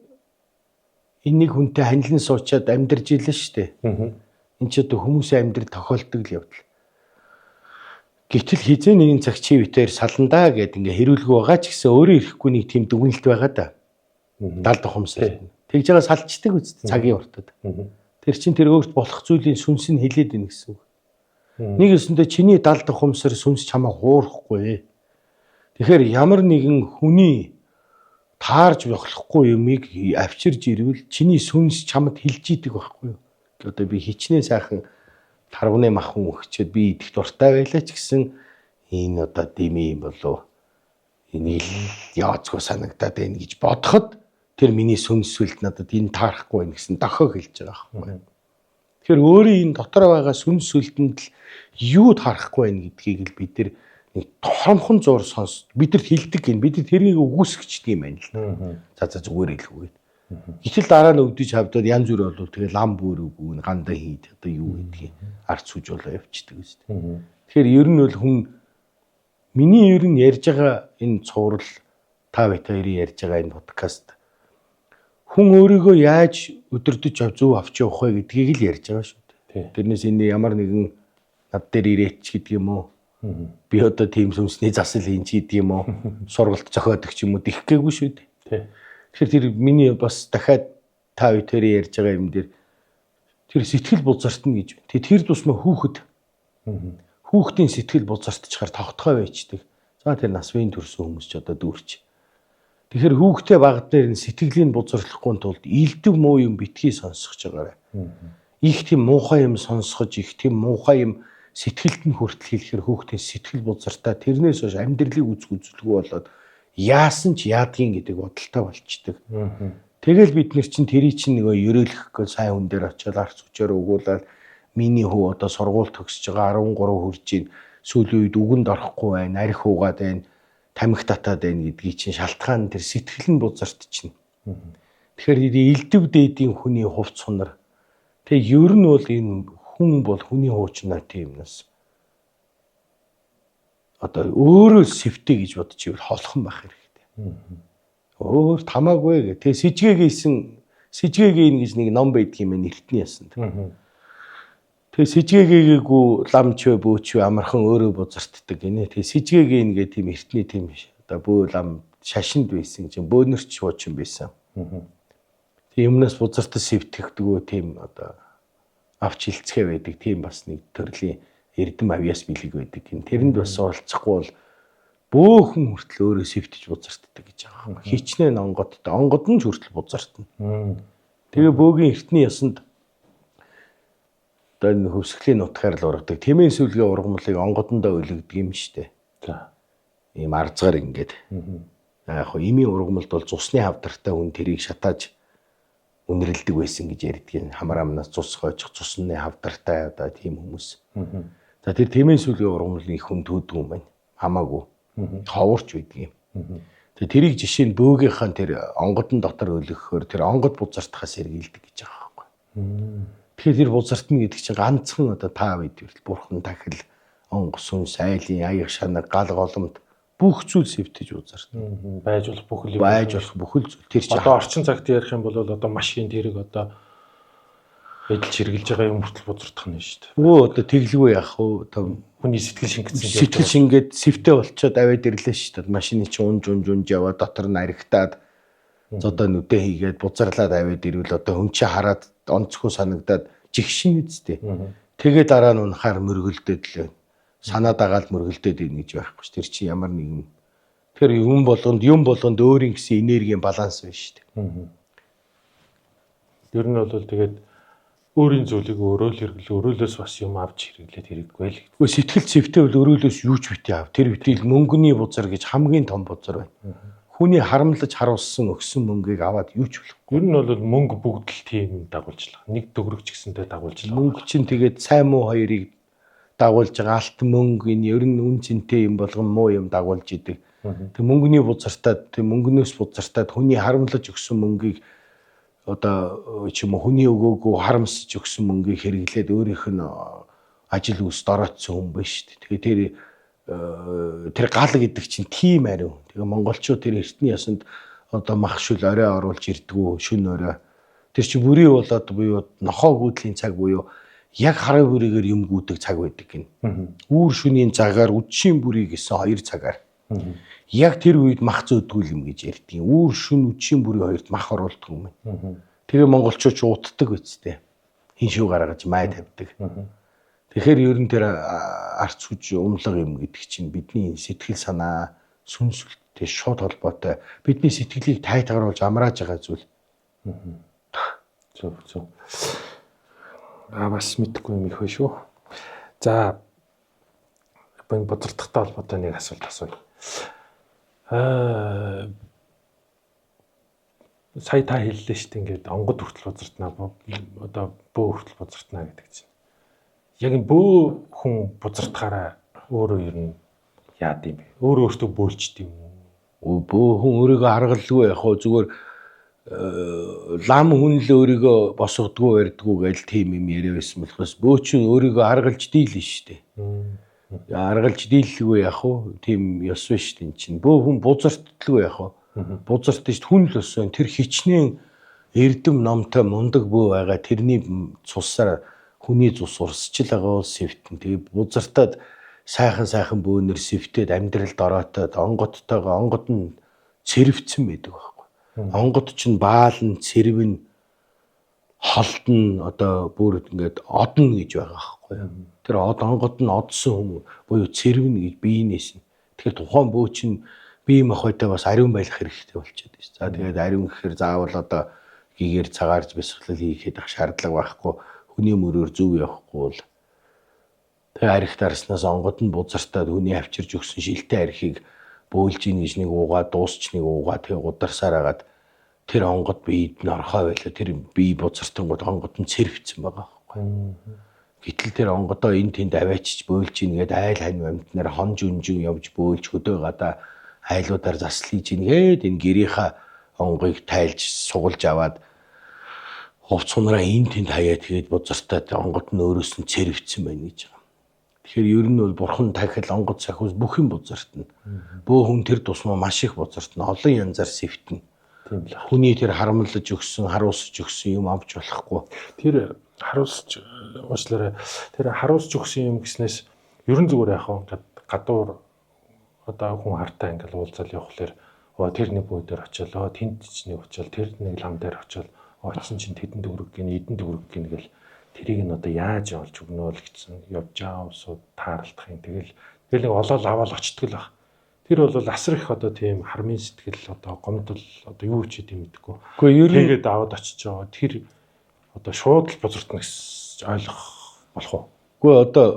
энэ нэг хүнтэй ханилан суучаад амьдарч ийлээ шүү дээ. Энд чи одоо хүмүүсийн амьдрал тохиолдог л явдал. Гэтэл хизээ нэгэн цаг чи битээр саландаа гэдэг ингээ хэрүүлгүй байгаа ч гэсэн өөрөө ирэхгүй нэг тийм дүгнэлт байгаа да. Далд ухамсар. Тэгж байгаа салчдаг үст цагийн уртад. Тэр чин тэр өөрт болох зүйлийн сүнс нь хилээд байна гэсэн үг. Нэг өсөндөө чиний далд ухамсар сүнс чамаа хуурахгүй. Тэгэхээр ямар нэгэн хүний таарж болохгүй юмыг авчирж ирвэл чиний сүнс чамд хилж идэг байхгүй юу? Одоо би хичнээн сайхан тарвны махан өгчөөд би идэх дуртай байлаа ч гэсэн энэ одоо дими юм болов энийг яоцгүй санагдаад байна гэж бодоход тэр миний сүнсвэлд надад энэ таарахгүй байна гэсэн дохио хэлж байгаа байхгүй. Тэгэхээр өөрийн энэ дотор байгаа сүнсвэлдэнд л юу таарахгүй байна гэдгийг л бид нар нэг тохромхон зур сонс бид нар хэлдэг гин бид нар тэрийг үгүйсгчдэг юм байна л. За зүгээр хэлгүйгээд. Гэтэл дараа нь өвдөж хавдаад янз бүр болвол тэгээ лам бүр үгүй гандаа хийд одоо юу гэдгийг арц сүж болоо явчихдаг үстэй. Тэгэхээр ер нь бол хүн миний ер нь ярьж байгаа энэ цуврал та хоёрын ярьж байгаа энэ подкаст хүн өөрийгөө яаж өдөрдөж зөв авч явах вэ гэдгийг л ярьж байгаа шүү дээ. Тэрнээс энэ ямар нэгэн над дээр ирээч гэдэг юм уу? Би одоо тийм сүнсний засал хийн ч гэдэг юм уу? Сургалт зохиодог ч юм уу дэх гээгүй шүү дээ. Тэгэхээр тэр миний бас дахиад та хоёрын ярьж байгаа юм дээр тэр сэтгэл бузартна гэж байна. Тэр тусмаа хүүхдийн сэтгэл бузартчихаар тогтгой байждаг. За тэр нас үеийн төрсөн хүмүүс ч одоо дүүрч. Тэгэхээр хүүхдээ баг дээр нь сэтгэлийн бузарлахгүй тулд илдэв муу юм битгий сонсгож байгаарай. Их тийм муухай юм сонсгож, их тийм муухай юм сэтгэлд нь хүртэл хэлэхэр хүүхдийн сэтгэл бузартаа тэрнээс хойш амьдралыг үзүүлгүй болоод яасан ч яадгийн гэдэг бодолтой болчдөг. Тэгэл бид нар чинь тэрий чинь нөгөө ерөөлөхгүй сайн хүн дээр очиод арц хүчээр өгүүлээд миний хүү одоо сургууль төгсөж байгаа 13 хүрж ийн сүүлийн үед үгэнд орохгүй байна, арх уугаад байна, тамхи татаад байна гэдгийг чинь шалтгаан тэр сэтгэл нь бузартчихна. Тэгэхээр илдэв дээдийн хүний хувц сунар. Тэг ер нь бол энэ хүн бол хүний хуучнаа тиймнээс одоо өөрөө сэвтэй гэж бодож ивэл холхон байх хэрэгтэй. Өөр тамаагүй гэх. Тэгээ сэжгээгийн гэж нэг ном байдаг юм байна эртний ясанд. Тэгээ сэжгээгээгүй ламч бөөч амархан өөрөө бузартдаг гинэ. Тэгээ сэжгээгийн гэх тийм эртний тийм одоо бөө лам шашинд байсан чинь бөөнөрч шуучин байсан. Тэгээ юмнаас бузартаж сэвтэгдгөө тийм одоо авч хилцгээ байдаг тийм бас нэг төрлийн эрдэм авьяас бэлэг байдаг гин. Тэрэнд бас олцохгүй бол бөөхөн хүртэл өөрөө сэвтэж бузартдаг гэж байгаа юм. Хичнээн онгод нь ч хүртэл бузартна. Тэгээ бөөгийн эртний ясанд одоо энэ хөвсглийн нутгаар л ургадаг. Тэмээ сүлгээ ургамлыг онгодондоо өлөгдөг юм штэ. За. Ийм арзгаар ингээд. Яг хоо имийн ургамалд бол цусны хавдартай хүн тэрийг шатааж үнэрлдэг байсан гэж ярьдгийг хамар амнаас цус хойчих цусны хавдартай одоо тийм хүмүүс. За тэр тэмээ сүлгээ ургамлын их хүн төөдөг юм байна. Хамаагүй. Ховорч байдаг юм. Тэгээ тэрийг жишээ нь бөөгийнхэн тэр онгодон дотор өлгөхөөр тэр онгод бузартахаас сэргийлдэг гэж байгаа байхгүй. Тэгэхээр тэр бузартна гэдэг чинь ганцхан одоо та бид хүртэл бурхан тахил онгос сүнс айлын аяг шанаг гал голомт бүх зүйл сэвтэж бузартна. Байж болох бүхэл зүйл. Тэр чинь одоо орчин цагт ярих юм бол одоо машин тэрэг одоо эдэлж хэрглэж байгаа юм хүртэл бузартах нь шүү дээ. Өө одоо тэглгүй яах вэ? Хүний сэтгэл шингэсэн. Сэтгэл шингээд сэвтэ болчоод аваад ирлээ шүү дээ. Машины чинь унж яваад дотор нь аригтаад одоо нүдэ хийгээд бузарлаад аваад ирвэл одоо хүн чинь хараад онцгүй санагдаад жигшин үсттэй. Тэгээ дараа нь унахаар мөргөлдөд л санаа дагаал мөргөлдөд ийн гэж байхгүй ш. Тэр чинь ямар нэгэн тэр юм болгонд өөрийн гэсэн энергийн баланс байна шүү дээ. Ер нь бол тэгээд өөрийн зүйлийг өөрөө л хэрэглээ, өөрөөлөөс бас юм авч хэрэглээд хэрэггүй л. Гэхдээ сэтгэл зүйтэй бол өөрөөлөөс юу ч битээ ав. Тэр битэл мөнгөний бузар гэж хамгийн том бузар байна. Хүний харамлаж харуулсан өгсөн мөнгийг аваад юу ч болохгүй. Ер нь бол мөнгө бүгд л тийм дагуулжлаа. Нэг төгрөгч гэсэнтэй дагуулжлаа. Мөнгө чинь тэгээд сайн муу хоёрыг дагуулж байгаа. Алт мөнгө энэ ер нь үн цэнтэй юм болгон муу юм дагуулж идэг. Тэг мөнгөний бузартаад, тэг мөнгнөөс бузартаад хүний харамлаж өгсөн мөнгийг одоо ч юм уу хүний өгөөгүй харамсаж өгсөн мөнгийг хэрэглээд өөрийнх нь ажил үс дороотсон хүн байна шүү дээ. Тэгээ тэр гал гэдэг чинь тийм ариун. Тэгээ монголчууд тэр эртний ясанд одоо мах шүл орой оруулж ирдгүү шүн орой. Тэр чинь бүрий болоод буюу нохоо гүйдлийн цаг буюу яг хараа бүрийгээр юм гүйдэг цаг байдаг гин. Үүр шүний цагаар үдшийн бүрий гэсэн 2 цагаар. Яг тэр үед мах зөөдгүүл юм гэж ярьдгийг. Үүр шүн үдшийн бүрий хоёрт мах оруулдаг юм байна. Тэгээ монголчууд уутдаг үсттэй. Хин шүү гаргаж май тавьдаг. Тэгэхээр ер нь тэр арц хүч умлаг юм гэдэг чинь бидний сэтгэл санаа сүнсэлтэй шууд холбоотой. Бидний сэтгэлийг тайтгаруулж амрааж байгаа зүйл. Зөв. Бас мэдхгүй юм их шүү. За бодортохтой холбоотой нэг асуулт асууя. сая та хэллээ шүү дээ ингээд онгод хүртэл бузартнаа одоо бөө хүртэл бузартнаа гэдэг чинь. Яг энэ бөө хүн бузартахаараа өөрөө ер нь яад юм бэ? Өөртөө бөөлчд юм уу? Бөө хүн өөрийгөө харгалгүй яг хоо зүгээр лам хүн л өөрийгөө босгодгоо ярьдгүү гэж тийм юм яриа байсан болохоос бөө чинь өөрийгөө харгалж дийлэн шүү дээ. Харгалж дийлэлгүй яг хоо тийм ёс биш тийм чинь. Бөө хүн бузартдаггүй яг хоо. Бузартж хүн л өсөн тэр хичнээн эрдэм номтой мундаг бөө байгаа тэрний цусаар хүний цус урсчил байгаа бол сэвтэн. Тэгээ бузартаад сайхан бөөнөр сэвтээд амьдралд ороотоод онгодтойгоо онгод нь цэрвцэн байдаг байхгүй. Онгод чинь баалн цэрвэн холдон одоо бүр ингээд одно гэж байгаа байхгүй. Тэр онгод нь одсон хүн буюу цэрвэн гэж биенээс нь. Тэгэхээр тухайн бөө чинь бие махбодтой бас ариун байх хэрэгтэй болчиход байна. За тэгээд ариун гэхээр заавал одоо гигээр цагаарж бясалгал хийхэд ах шаардлага байхгүй. Хүний мөрөөр зүв явахгүй бол тэгээ арих дарснаас онгод нь бузартаад хүний авчирж өгсөн шилтэй архийг бөөлж ийн гэж нэг уугаад дуусч нэг уугаад тэгээ ударсаар агаад тэр онгод биед нь орхоо байлаа. Тэр бие бузартангууд онгод нь цэрвцэн байгаа байхгүй. Гэтэл тэр онгодоо эн тэнд аваачиж бөөлж ийн гээд айл хань амьтнаар хонж үнжин явж бөөлж хөдөө гадаа айлуудаар заслиж ингээд энэ гэрийнхаа онгыг тайлж сугалж аваад хувц сунараа эн тэнд хаяа тэгээд бузартаад онгод нь өөрөөс нь цэрвцэн байна гэж байгаа. Тэгэхээр ер нь бол бурхан тахил онгод сахиус бүх юм бузартна. Бөө хүн тэр тусмаа маш их бузартна. Олон янзаар сэвтэн. Тийм л. Хүний тэр харамлаж өгсөн, харуулсаж өгсөн юм авч болохгүй. Тэр харуулсаж уучлаарай. Тэр харуулсаж өгсөн юм гэснээс ер нь зүгээр яах вэ? Гадуур одоо хүн хартаа ингээл уулзал явахлаар тэр нэг бөө дээр очиолоо, тэнд ч нэг очиол, тэр нэг лам дээр очиол, очсон чинь тэдэн төгрөг гин, эдэн төгрөг гин гэл тэрийг нь одоо яаж олж өгнө л гэсэн явж аавсууд таарлах юм. Тэгэл нэг олоод аваад очтгол баг. Тэр бол асар их одоо тийм хармын сэтгэл одоо гомдол одоо юу ч юм мэдгүй. Гэхдээ ер нь тэгээд аваад очиж байгаа. Тэр одоо шууд л бузартна гэж ойлгох болох уу? Гэхдээ одоо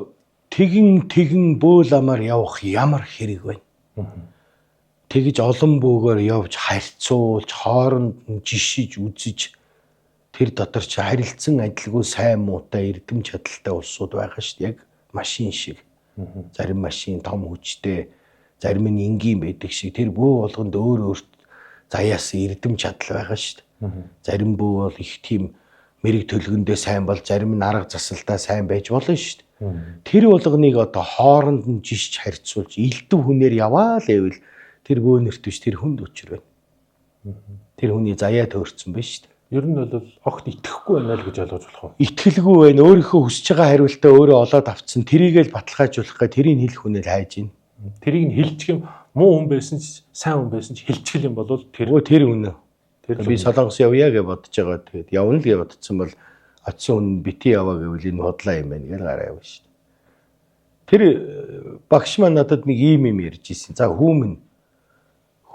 тэгэн бөөл амаар явах ямар хэрэг байна? Тэгж олон бөөгөөр явж харьцуулж хооронд нь жишиж үзэж тэр дотор чи харилцан адилгүй сайн муутай эрдэм чадалтай улсууд байгаа шүү дээ. Яг машин шиг. Зарим машин том хүчтэй, зарим нь энгийн байдаг шиг тэр бөө болгонд өөр заяас эрдэм чадал байгаа шүү дээ. Зарим бөө бол их тийм мэрэг төлгөндөө сайн бол зарим нь арга засалдаа сайн байж болно шүү дээ. Тэр болгоныг одоо хооронд нь жишж харьцуулж элдв хүнээр яваа л байвал тэр бөөнөрт биш тэр хүнд өчр байна. Тэр хүний заяа төөрцөн байна шүү дээ. Ер нь бол огт итгэхгүй байна л гэж ойлгож болох уу? Итгэлгүй байна. Өөрийнхөө хүсэж байгаа хариултаа өөрөө олоод авцсан. Тэрийгэл баталгаажуулах гэ тэрийг хэлэх хүнээр хайж гин. Тэрийг нь хэлчих юм муу хүн байсан ч сайн хүн байсан ч хэлчих юм бол тэр үнэ. Би Солонгос явъя гэж бодож байгаа. Тэгээд явна л гэж бодсон бол очсон хүн бити яваа гэвэл энэ худлаа юм байна гэж гараа явна шүү дээ. Тэр багш маань надад нэг ийм юм ярьж ирсэн. За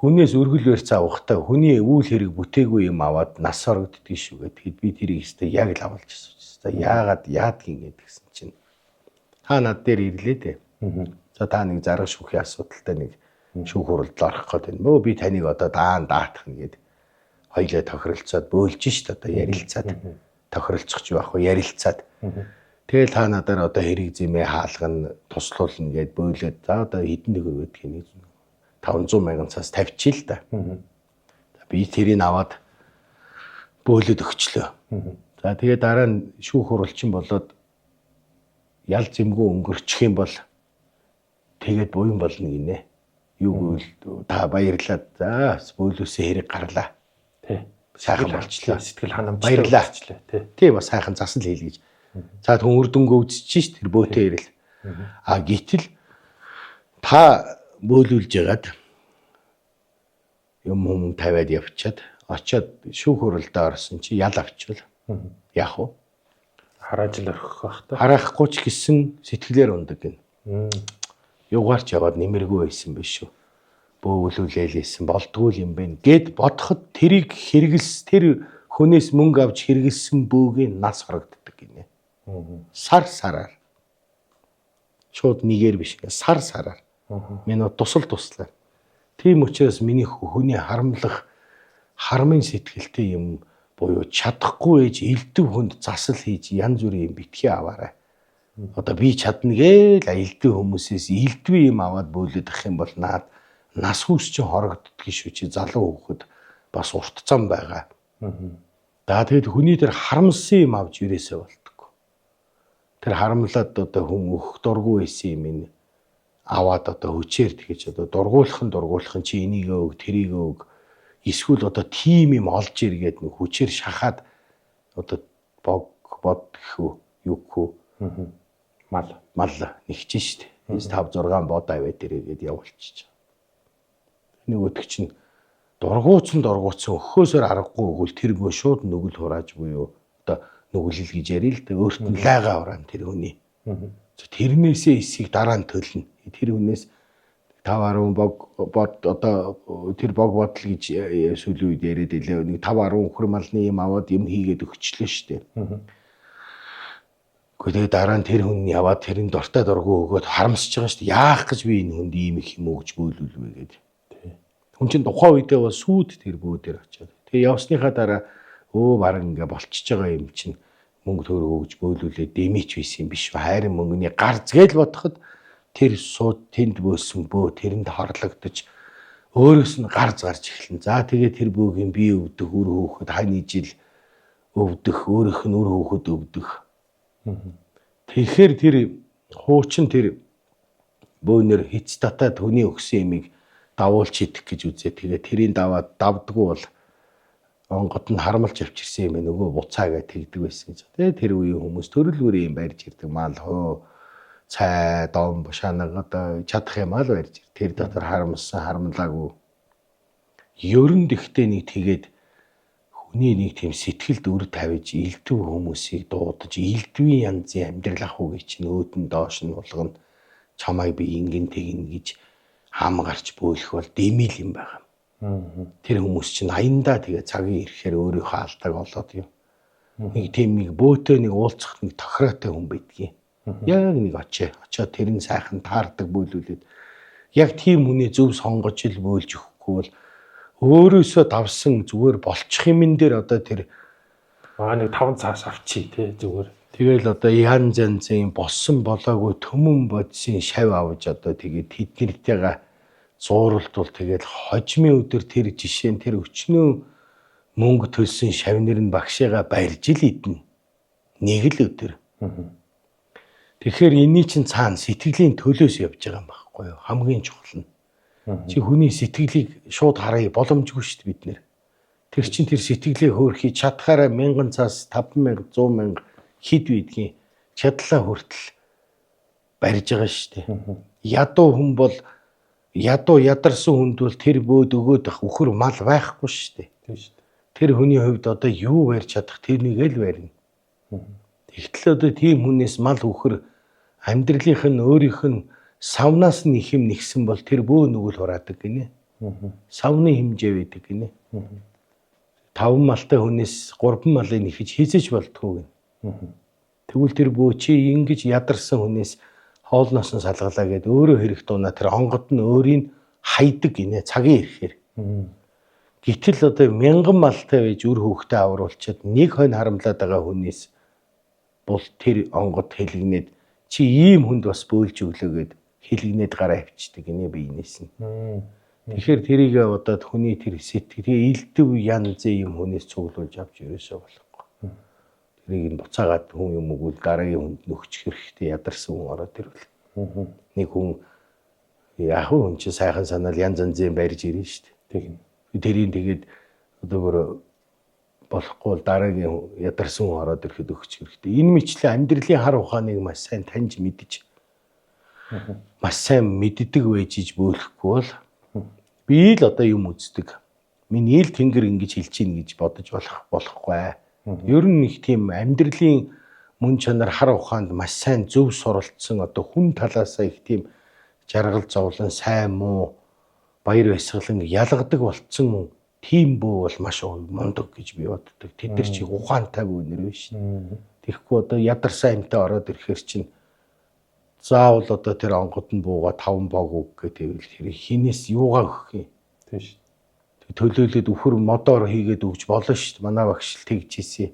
хүнээс өргөл барьц авахтаа хүний үйл хэрэг бүтээгүй юм аваад нас орогддгийг шүү гэхэд би тэрийг өстой яг л авалж асууж. Яагаад яадгийн гэдгсэн чинь та над дээр ирлээ дээ. За та нэг зарга шүүхийн асуудалтай нэг шүүх хуралд орох гээд байна. Би таныг одоо даатах нэгэд хоёлаа тохиролцоод бөөлж шít одоо ярилцаад тохиролцох ч байх уу ярилцаад. Тэгэл та надаар одоо хэрэг зэмээ хаалгана туслуулна гэд бөөлөөд за одоо хэдэн төгрөг өгөх юм 500 мянган цаас тавьчих л да. Би тэрийг аваад бөөлөд өгчлөө. За тэгээ дараа нь шүүх хуралчин болоод ял зэмгүй өнгөрчих юм бол тэгээд буян болно гинэ. Юу гэвэл та баярлаад за бөөлөөсөө хэрэг гарлаа. Тий. Сайхан болчлаа. Сэтгэл ханамжтай болчлаа. Тий бас сайхан засал хийл гэж. За түн үр дүнгээ үзчихэж тэр бөөтөө ирэл. Гэтэл та бөөлүүлж ягаад юм тавиад явчаад очиод шүүх хуралдаа орсон чи ял авчвал яах вэ? Харааж л орхих бах та. Харахгүй ч гэсэн сэтгэлээр ундаг гин. Юугаарч яваад нэмэргүй байсан биш шүү. Бөөлүүлээлсэн болдгүй юм байна гэд бодоход тэрийг тэр хүнээс мөнгө авч хэрэгэлсэн бөөгийн нас харагддаг гинэ. Сараар. Шууд нэгээр биш сараар. Минут туслаар. Тийм учраас миний хүний харамлах харамын сэтгэлтэй юм буюу чадахгүй ээж элдв хүнд засал хийж янз бүрийн юм битгий аваарай. Одоо би чадна гээл элдв хүмүүсээс элдв юм аваад бөөлөд ах юм бол наад нас хүс чинь хорогддгийг шүү чи залуу хүүхэд бас урт зам байгаа. За тэгэд хүний тэр харамсан юм авч ирээсээ болтгоо. Тэр харамлаад одоо хүн өөх дургүй байсан юм ин аваад одоо хүчээр тэгэж одоо дургуулхан чи энийг өг тэрийг өг эсвэл одоо тим юм олж иргээд нэг хүчээр шахаад одоо бод гэхүү юу гэхүү мал нэгчин штэ. 5 6 бод аваад ирээд явуулчих. Нөгөөдөг чинь дургуутсан өхөөсөр аргагүй өгвөл тэр гоо шууд нүгэл хурааж буюу одоо нүгэлэл гэж ярил л да өөрт нь лайгаа хураан тэр хүний. Тэрнээсээ эсийг дараа нь төлнө. Тэр хүнээс 5-10 бод одоо тэр бог бодол гэж сүүлийн үед яриад илээ. Нэг 5-10 өхөр малны юм аваад юм хийгээд өгчлөө штэ. Гэхдээ дараа нь тэр хүн яваад тэрийн дуртай дургу өгөөд харамсаж байгаа штэ. Яах гэж би энэ хүнд ийм их юм өгч бөөлүүлвэ гэдэг. Хүн чинь тухайн үедээ бол сүйд тэр бөө дээр очиад. Тэгээ явсныхаа дараа баг ингээ болчихж байгаа юм чинь мөнгө төгрөг өгж бөөлүүлээ дэмийч байсан юм биш. Хайрын мөнгөний гар згээл бодоход тэр сууд тэнд бөөсөн бөө тэрэнд хорлогдож өөрөөс нь гарч эхэлнэ. За тэгээ тэр бөөгийн бие өвдөх үр хөөхөд хань ижил өвдөх өөрийнх нь үр хөөхөд өвдөх. Тэгэхээр тэр хуучин тэр бөөнөр хэц татаад хүний өгсөн юмыг давуулж идэх гэж үзээ. Тэгээ тэрийн даваад давдггүй бол онгод нь харамлж авчирсан юм нөгөө буцаагаа тэгдэг байсан гэж. Тэгээ тэр үеийн хүмүүс төрөл бүрийн юм барьж ирдэг. Мал хөө цай дом бушаанаг одоо чадах юм аа л барьж ир. Тэр дотор харамсан харамлаагүй. Ерөнд ихтэй нэг тэгээд хүний нэг тийм сэтгэлд үр тавьж элдв хүмүүсийг дуудаж элдвийн янзын амьдрал ах уу гэж нөөдөн доош нь болгоно. Чамайг би ингэн тэгнэ гэж хам гарч бөөлөх бол дэмил юм байгаа. Тэр хүмүүс чинь аяндаа тэгээ цагийн ирэхээр өөрийнхөө алдааг олоод юм. Нэг тийм нэг бөөтөө нэг уулзах нэг тохироотой хүн байдгийг. Яг нэг очоод тэр нь сайхан таардаг бөөлүүлээд яг тийм хүний зөв сонгож ил бөөлж өгөхгүй бол өөрөөсөө давсан зүгээр болчих юмн дээр одоо тэр нэг 5 цаас авчи тий зүгээр. Тэгэл одоо янз янзын болсон болоогүй төмөн бодисын шав авч одоо тэгээд тэднэртэйгээ зууралдвал тэгэл хожимын өдөр тэр жишээ нь тэр өчнөө мөнгө төлсөн шавнэр нь багшигаа барьж ил идэнэ. Нэг л өдөр. Тэгэхээр энэний чинь цаана сэтгэлийн төлөөс явж байгаа юм байхгүй юу? Хамгийн чухал нь. Чи хүний сэтгэлийг шууд харъя боломжгүй шүү дээ бид нэр. Тэр чинь тэр сэтгэлээ хөөрхий чадхаараа 1000 цаас 5000 100,000 хэд бидгийн чадлаа хүртэл барьж байгаа шүү дээ. Ядуу хүн бол ядуу ядарсан хүнд бол тэр бөөд өгөөд өхөр мал байхгүй шүү дээ. Тийм шүү дээ. Тэр хүний хувьд одоо юу барьж чадах тэрнийг л барина. Тэгтэл одоо тийм хүнээс мал өхөр амьдралынх нь өөрийнх нь савнаас нь их юм нэгсэн бол тэр бөө нүгэл хураадаг гинэ. Савны хэмжээ байдаг гинэ. 5 малтай хүнээс 3 малыг нэхэж хийзэж болтгоо гинэ. Тэгвэл тэр бөө чи ингэж ядарсан хүнээс хоолноос нь салгалаа гэд өөрөө хэрэг дуунаа тэр онгод нь өөрийг хайдаг гинэ цагийн ирэхээр. Гэтэл одоо 1000 малтай байж үр хөвгтэй авруулчаад нэг хонь харамлаад байгаа хүнээс бол тэр онгод хэлгнээд чи ийм хүнд бас бөөлж өглөө гэд хэлгнээд гараа авчдаг гинэ биенээс нь. Тэгэхээр тэрийг одоо хүний тэр сэтгэл элдв янзын юм хүнээс цуглуулж авч ерөөсөө болохгүй. Тэрийг нь буцаагаад хүн юм өгвөл дараагийн хүнд нөхчих хэрэгтэй ядарсан хүн ороод ирвэл. Нэг хүн яг хүн чи сайхан санаал янз янзын барьж ирнэ шүү дээ. Тэрийг тэгээд одоо болохгүй бол дараагийн ядарсан хүн ороод ирэхэд өгчих хэрэгтэй. Энэ мэтлээ амьдралын хар ухааныг маш сайн таньж мэдж маш сайн мэддэг байж бөөлөхгүй бол би л одоо юм үздэг. Миний ил тэнгэр ингэж хэлж ийн гэж бодож болохгүй. Ер нь их тийм амьдралын мөн чанар хар ухаанд маш сайн зөв суралцсан одоо хүн талаасаа их тийм жаргал зовлон сайн муу баяр баясгалан ялгадаг болцсон тийм бөө бол маш мундаг гэж би боддог. Тэд нар чи ухаантай бөөнөр биш. Тэгэхгүй одоо ядарсан амьтаа ороод ирэхээр чинь заавал одоо тэр онгод нь бууга 5 бог үг гэдэг тэр хинээс юугаа өгөх юм. Тийм шүү. төлөөлөд үхэр модоор хийгээд өгч болно шүү дээ. Манай багш л тэгж хийсэн.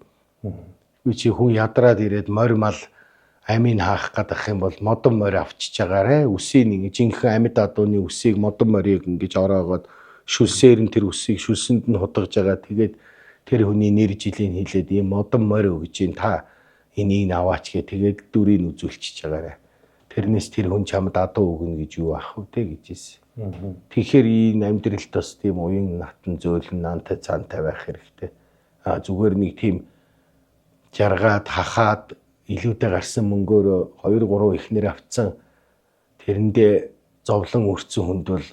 Үгүй чи хүн ядраад ирээд морь мал амийг хаах гадах юм бол модон морь авчиж байгаарэ. Үсийг нэг жинхэнэ амьд адууны үсийг модон морийг ингэж ороогоод шүлсээр нь тэр үсийг шүлсэнд нь худгаж байгаа. Тэгээд тэр хүний нэр жилийн хэлээд ийм модон морь өгж ин та энийг аваач гэ тэгээд дүрийг үзүүлчихэж байгаарэ. Тэрнээс тэр хүн чамд адуу өгнө гэж юу ах вэ гэж хэлсэн. Тэгэхээр энэ амьдралд бас тийм уян натан зөөлөн наантай цаантай байх хэрэгтэй. Зүгээр нэг тийм жаргаад хахаад илүүтэй гарсан мөнгөөр 2 3 ихнэр авцсан тэрэндээ зовлон өрцөн хүнд бол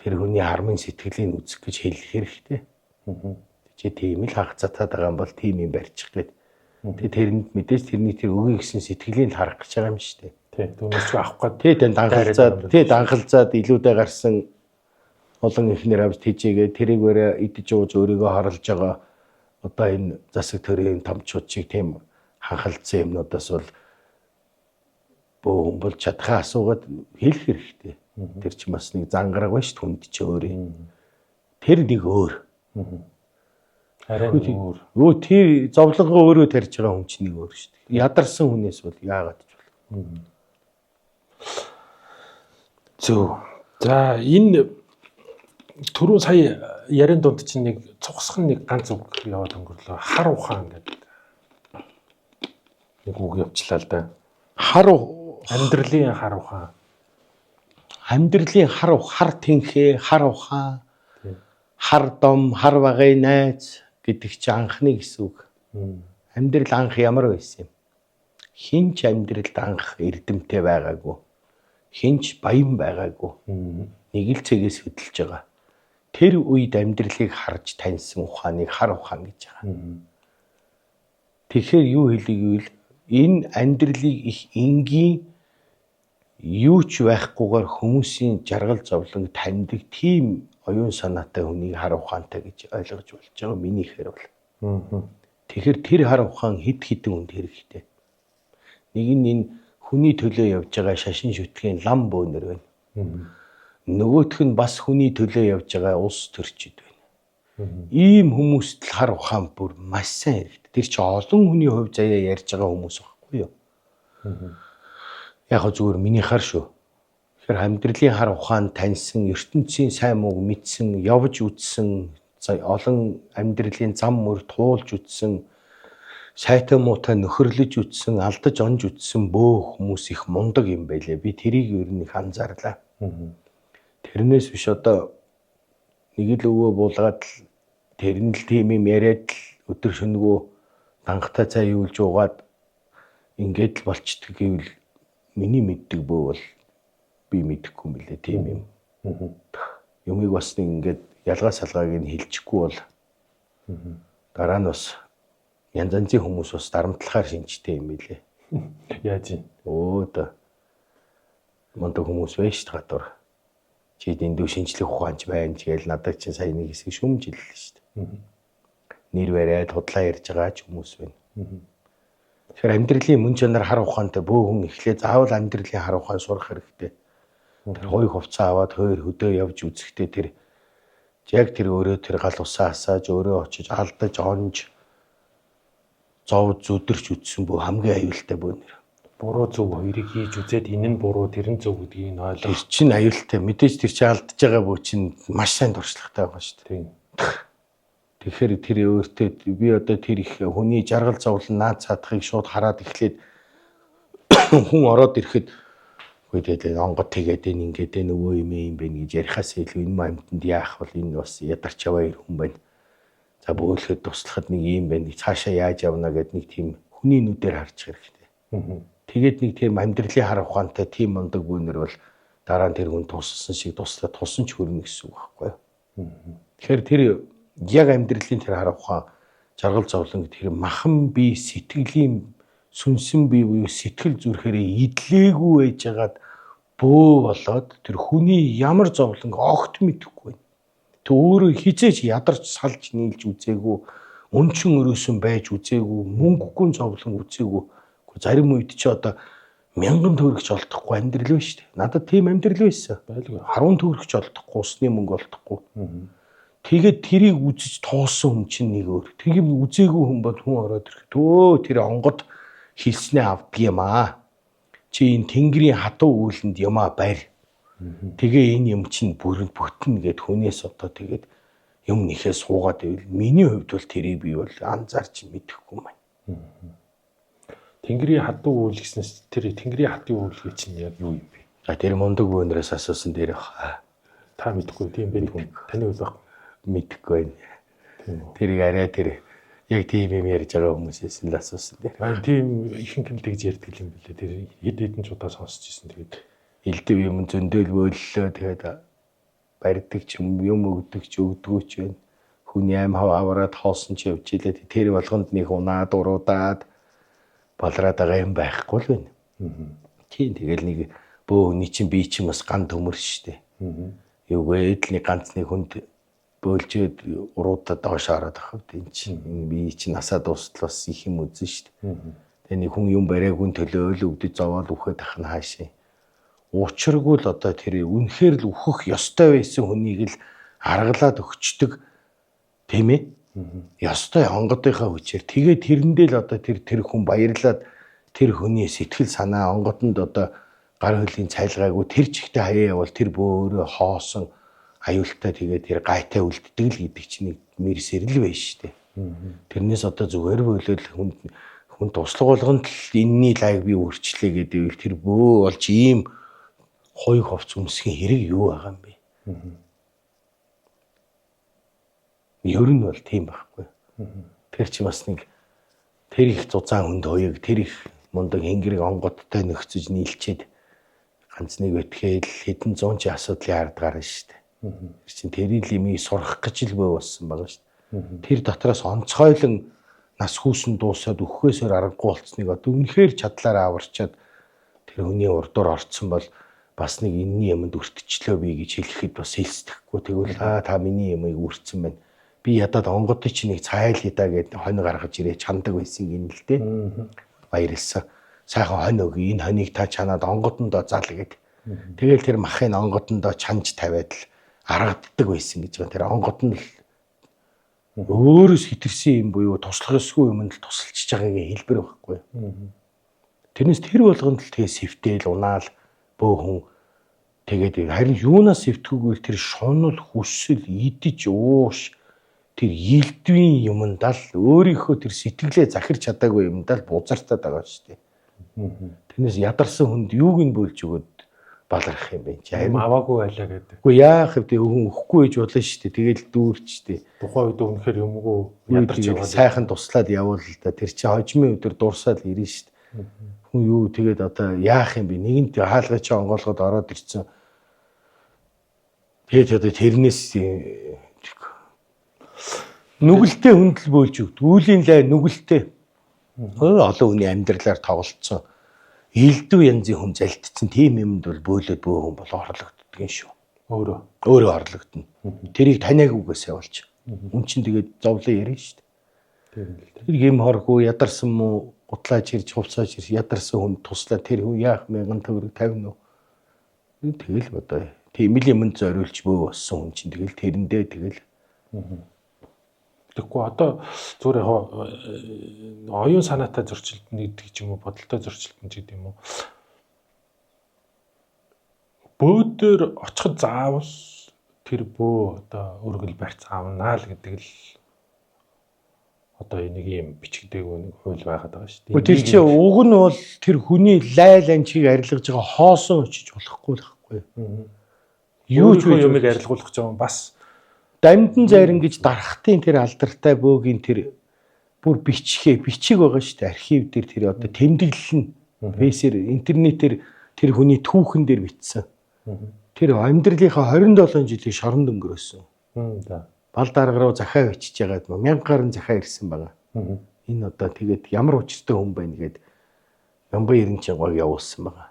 тэр хүний хармын сэтгэлийн үзэх гэж хэлэх хэрэгтэй. Чи тийм л хагацатаад байгаа юм бол тийм юм барьчих гээд. Тэгээ тэрэнд мэдээж тэрний тэр өгье гэсэн сэтгэлийн харах гэж байгаа юм шүү дээ. Тий, түүнээс ч авах гээд тий данхалзаад илүүтэй гарсан олон ихнэр авч тийжээгээ тэрийг өрөө идэж ууж өөрийгөө харалж байгаа одоо энэ засаг төрийн томчууд шиг тийм ханхалцсан юмнуудаас бол бөө humble чадхаа асуугаад хэлэх хэрэгтэй. Тэр чинь бас нэг зангараг байна шүү дээ хүнд чи өөрөө. Тэр нэг өөр. Харин өөр. Өө тэр зовлонгоо өөрөө тарьж байгаа хүн чинь нэг өөр шүү дээ. Ядарсан хүнээс бол яагаад ч бол. Зөв. За энэ түрүү сая ярин дунд чинь нэг цугсхан нэг ганц үг яваад өнгөрлөө. Хар ухаан гэдэг. Нэг үг явчлаа л да. Амьдралын хар ухаан. Амьдралын хар тэнхээ, хар ухаан, хар дом, хар багын найз гэдэг чи анхны гэсэн үг. Амьдрал анх ямар байсан юм? Хинч амьдралд анх эрдэмтэй байгаагүй. Хинч баян байгаагүй. Нэг л цэгээс хөдөлж байгаа. Тэр үед амьдралыг харж таньсан ухааныг хар ухаан гэж байгаа. Тэгэхээр юу хэлийг гэвэл энэ амьдралыг их энгийн юу ч байхгүйгээр хүмүүсийн жаргал зовлон таньдаг тийм оюун санаатай хүнийг хар ухаантай гэж ойлгож болж байгаа минийхээр бол. Тэгэхээр тэр хар ухаан хэд хэдэн хүнд хэрэгтэй. Нэг нь энэ хүний төлөө явж байгаа шашин шүтгэхийн лам бөөнөр байна. Нөгөөх нь бас хүний төлөө явж байгаа улс төрчид байна. Ийм хүмүүст л хар ухаан бүр маш сайн хэрэгтэй. Тэр чинь олон хүний хувь заяа ярьж байгаа хүмүүс байхгүй юу? Яг зүгээр миний хар шүү. Тэгэхээр амьдралын хар ухаан таньсан, ертөнцийн сайн мууг мэдсэн, явж үзсэн, олон амьдралын зам мөр туулж үзсэн, сайтай муутай нөхөрлөж үзсэн, алдаж онж үзсэн бөө хүмүүс их мундаг юм байлээ. Би тэрийг ер нь их анзаарлаа. Тэрнээс биш одоо нэг л өвөө буулгаад л тэр нь л тийм юм яриад л өдөр шөнөгөө дангата цай юулж уугаад ингээд л болчдөг гэвэл миний мэддэг бөө бол би мэдэхгүй юм лээ тийм юм. Юмыг бас нэг ингээд ялгаа салгааг нь хэлчихгүй бол дараа нь бас янз янзын хүмүүс бас дарамтлахаар шинжтэй юм билээ. Яаж юм? Оо мундаг хүмүүс байж шүү дээ гадуур. Чи дэндүү шинжлэх ухаанч байна гэж надад чинь сая нэг хэсэг шүмжиллээ шүү дээ. Нэр бариад худлаа ярьж байгаа ч хүмүүс байна. Тэгэхээр амьдралын мөн чанар хар ухаантай бөө хүн эхлээ заавал амьдралын хар ухаан сурах хэрэгтэй. Тэр хой хувцас аваад хойр хөдөө явж үзэхдээ тэр яг тэр өөрөө тэр гал усаа асааж өөрөө очиж алдаж онж зов зүдэрч үтсэн бөө хамгийн аюултай бөөнөр. Буруу зөв хоёрыг хийж үзээд энэ нь буруу тэр нь зөв гэдгийг нь ойлгох. Тэр чинь аюултай. Мэдээж тэр чинь алдаж байгаа бөө чинь маш сайн дуршлагтай байгаа шүү дээ. Тэгэхээр тэр өөртөө би одоо тэр их хүний жаргал зовлон наад цаадахыг шууд хараад эхлээд хүн ороод ирэхэд үгүй онгод тэгээд ингээд нөгөө юм бэ гэж ярихаас илүү энэ амьтанд яах бол энэ бас ядарч яваа хүн байна. За бөөлөхөд туслахад нэг юм байна. Цаашаа яаж явна гэд нэг тийм хүний нүдээр харж хэрэгтэй. Тэгээд нэг тийм амьдралын хар ухаантай тийм мундаг бүүнэр бол дараа нь тэр хүн туссан шиг туслаад тусан ч хөрнө гэсэн үг байхгүй юу. Тэгэхээр тэр яг амьдралын тэр хар ухаан жаргал зовлон гэдэг тэр махан бие сэтгэлийн сүнсэн бие буюу сэтгэл зүрхээрээ идлээгүй байжгаад бөө болоод тэр хүний ямар зовлон огт мэдэхгүй байна. Тэ өөрөө хизээж ядарч салж нийлж үзээгүй, өнчин өрөөсөн байж үзээгүй, мөнгөгүй зовлон үзээгүй. Зарим үед чи одоо 1000 төгрөгч олдохгүй амьдрал байна шүү дээ. Надад тийм амьдрал байсан. Байлгүй. 10 төгрөгч олдохгүй, усны мөнгө олдохгүй. Тэгээд тэрийг үзэж тоосон хүн чинь нэг өөр. Тэгээд үзээгүй хүн бол хүн ороод ирэх. Төө тэр онгод хэлснээ авдаг юм аа. Чи энэ тэнгэрийн хатуу үйлэнд юмаа барь. Тэгээ энэ юм чинь бүрэн бүтэн гэд хүнээс одоо тэгээд юм нэхээ суугаад байвал миний хувьд бол тэрийг би бол анзаарч мэдэхгүй маань. Тэнгэрийн хатуу үйл гэснээс тэр тэнгэрийн хатуу үйл чинь яг юу юм бэ? Тэр мундаг бөөнрөөс асуусан дээр баха. Та мэдгүй тийм байх хүн. Таны хувьд баг мэдэхгүй байна. Тэрийг арай тэр яг тийм юм ярьж байгаа хүмүүсээс л асуусан дээр. Тийм ихэнх нь тэгж ярьдаг юм билээ. Тэр хэд хэдэн чудаа сонсч ирсэн тэгээд элдв юм зөндөл бөөллөө тэгээд барьдаг ч юм өгдөг ч өгдөггүй ч байна. Хүний аим аваад хоосон ч явж илээ. Тэр болгонд нэг унаад уруудаад болроод байгаа юм байхгүй л байна. Тийм тэгэл нэг бөө хүний чинь бие чинь бас ган төмөр штэ. Юу гээд л нэг ганц нэг хүнд бөөлжөөд уруудаад доош ороод авах тийм чинь бие чинь насаа дуустал бас их юм үзэн штэ. Тэгээ нэг хүн юм бариагүй төлөөл өвдөж зовоол үхээд ах нь хаашаа. Учиргүй л одоо тэр үнэхээр л үхэх ёстой байсан хүнийг л аргалаад өгчдөг тийм ээ. Ёстой онгодынхаа хүчээр тэгээ тэрэндээ л одоо тэр хүн баярлаад тэр хүний сэтгэл санаа онгодонд одоо гар хөлийн цайлгаагүй тэр чигтээ хаяа явал тэр бөөрөө хоосон аюултай тэгээ тэр гайтай үлддэг л гэдэг чинь нэг мэрсэрэл байж штэ. Тэрнээс одоо зүгээр болол хүн туслах болгонд л энэний лайг би өөрчлөө гэдэг тэр бөө болж ийм хой ховц өмсгийн хэрэг юу байгаа юм бэ? Ер нь бол тийм байхгүй. Тэр чи бас нэг тэр их зузаан хүнд хоёог тэр их мундаг хэнгэрэг онгодтой нөхцөж нийлчээд ганц нэг бэтгээл хэдэн зуун чи асуудлын ард гарна шүү дээ. Тэр чин тэрийн лимийг сурах гэж л бөө болсон байгаа шүү дээ. Тэр дотроос онцгойлон нас хүүсэн дуусаад өгөхөөсөр аргагүй болцсныг одоо үнэхээр чадлаараа аварчаад тэр хүний урдуур орцсон бол бас нэг энэний юмд өртчлөө би гэж хэлэхэд бас хэлсдэхгүй. Тэгвэл та миний юмыг үрцэн байна. Би ядаад онгодтой чи нэг цайл хидаа гэд хонь гаргаж ирээ чандаг байсан гин л дээ. Баярлсан. Сайхан хонь өгье. Энэ хоньыг та чанаад онгодондоо зал гэд. Тэгэл тэр махын онгодондоо чанж тавиад л аргаддаг байсан гэж байгаа. Тэр онгод нь л өөрөөс хитэрсэн юм буюу туслах ёсгүй юмд л тусалчж байгаагийн хэлбэр байхгүй. Тэрнээс тэр болгонд л тэгээ сэвтэл унаал бөөхөн тэгээд харин юунаас сэвтгүүгээр тэр шунал хүсэл идэж ууш тэр илдвийн юмдаа л өөрийнхөө тэр сэтгэлээ захирч чадаагүй юмдаа л бузартаад байгаа шүү дээ. Тэрнээс ядарсан хүнд юуг нь бөөлж өгöd баларх юм бэ? Харин аваагүй байлаа гэдэг. Үгүй яах вэ? Хүн өхгүй гэж болно шүү дээ. Тэгэл дүүрчтэй. Тухайн үед үнэхээр юмгүй ядарч байгаа. Сайхан туслаад явуул л да. Тэр чи хожимын өдөр дурсаад ирнэ шүү дээ. Хүн юу тэгээд одоо яах юм бэ? Нэгэнт хаалгай чи онгоолгоод ороод ирсэн. Тэгээд одоо тэрнээс нүгэлтэй хүндэл бөөлж өгд. Үүлийн лай нүгэлтэй. Олон хүний амьдралаар тоглолцсон. Илдв янзын хүн залдсан тийм юмд бол бөөлөд бөө хүн бол орлогддог юм шүү. Өөрөө орлогдно. Тэрийг таниагүйгээс явуулж. Үн чинь тэгээд зовлон ярина шүү дээ. Тэр юм хоргүй ядарсан муу гутлаач ирж хувцаач ирж ядарсан хүн туслаа тэр хүн яах 1000 төгрөг 50 нөө. Тэгэл одоо тийм л юмд зориулж бөө болсон хүн чинь тэгэл тэрэндээ тэгэл. Тэгэхгүй одоо зүгээр яг оюун санаатай зөрчилд нэгдэг ч юм уу бодолтой зөрчилд гэдэг юм уу. Бөөдөр очиход заавал тэр бөө одоо өргөл барьц аавнаа л гэдэг л одоо нэг юм бичигдээгүй нэг хууль байгаад байгаа шүү дээ. Тэр чинь уг нь бол тэр хүний лайл анчийг арилгаж байгаа хоосон очиж болохгүй л байхгүй. Юу ч юмыг арилгуулах гэж байгаа бас дамдын зайран гэж дарахтын тэр алдартай бөөгийн тэр бүр бичиг байгаа шүү дээ. Архив дээр тэр одоо тэмдэглэл нь фэйсээр интернетээр тэр хүний түүхэн дээр бичсэн. Тэр амьдралынхаа 27 жилийн шоронд өнгөрөөсөн. Бал дарга руу захаа бичиж ягаад 1000 гаруй захаа ирсэн байгаа. Энэ одоо тэгээд ямар учиртай хүн байна гэд Ямбан Эренчингойг явуулсан байгаа.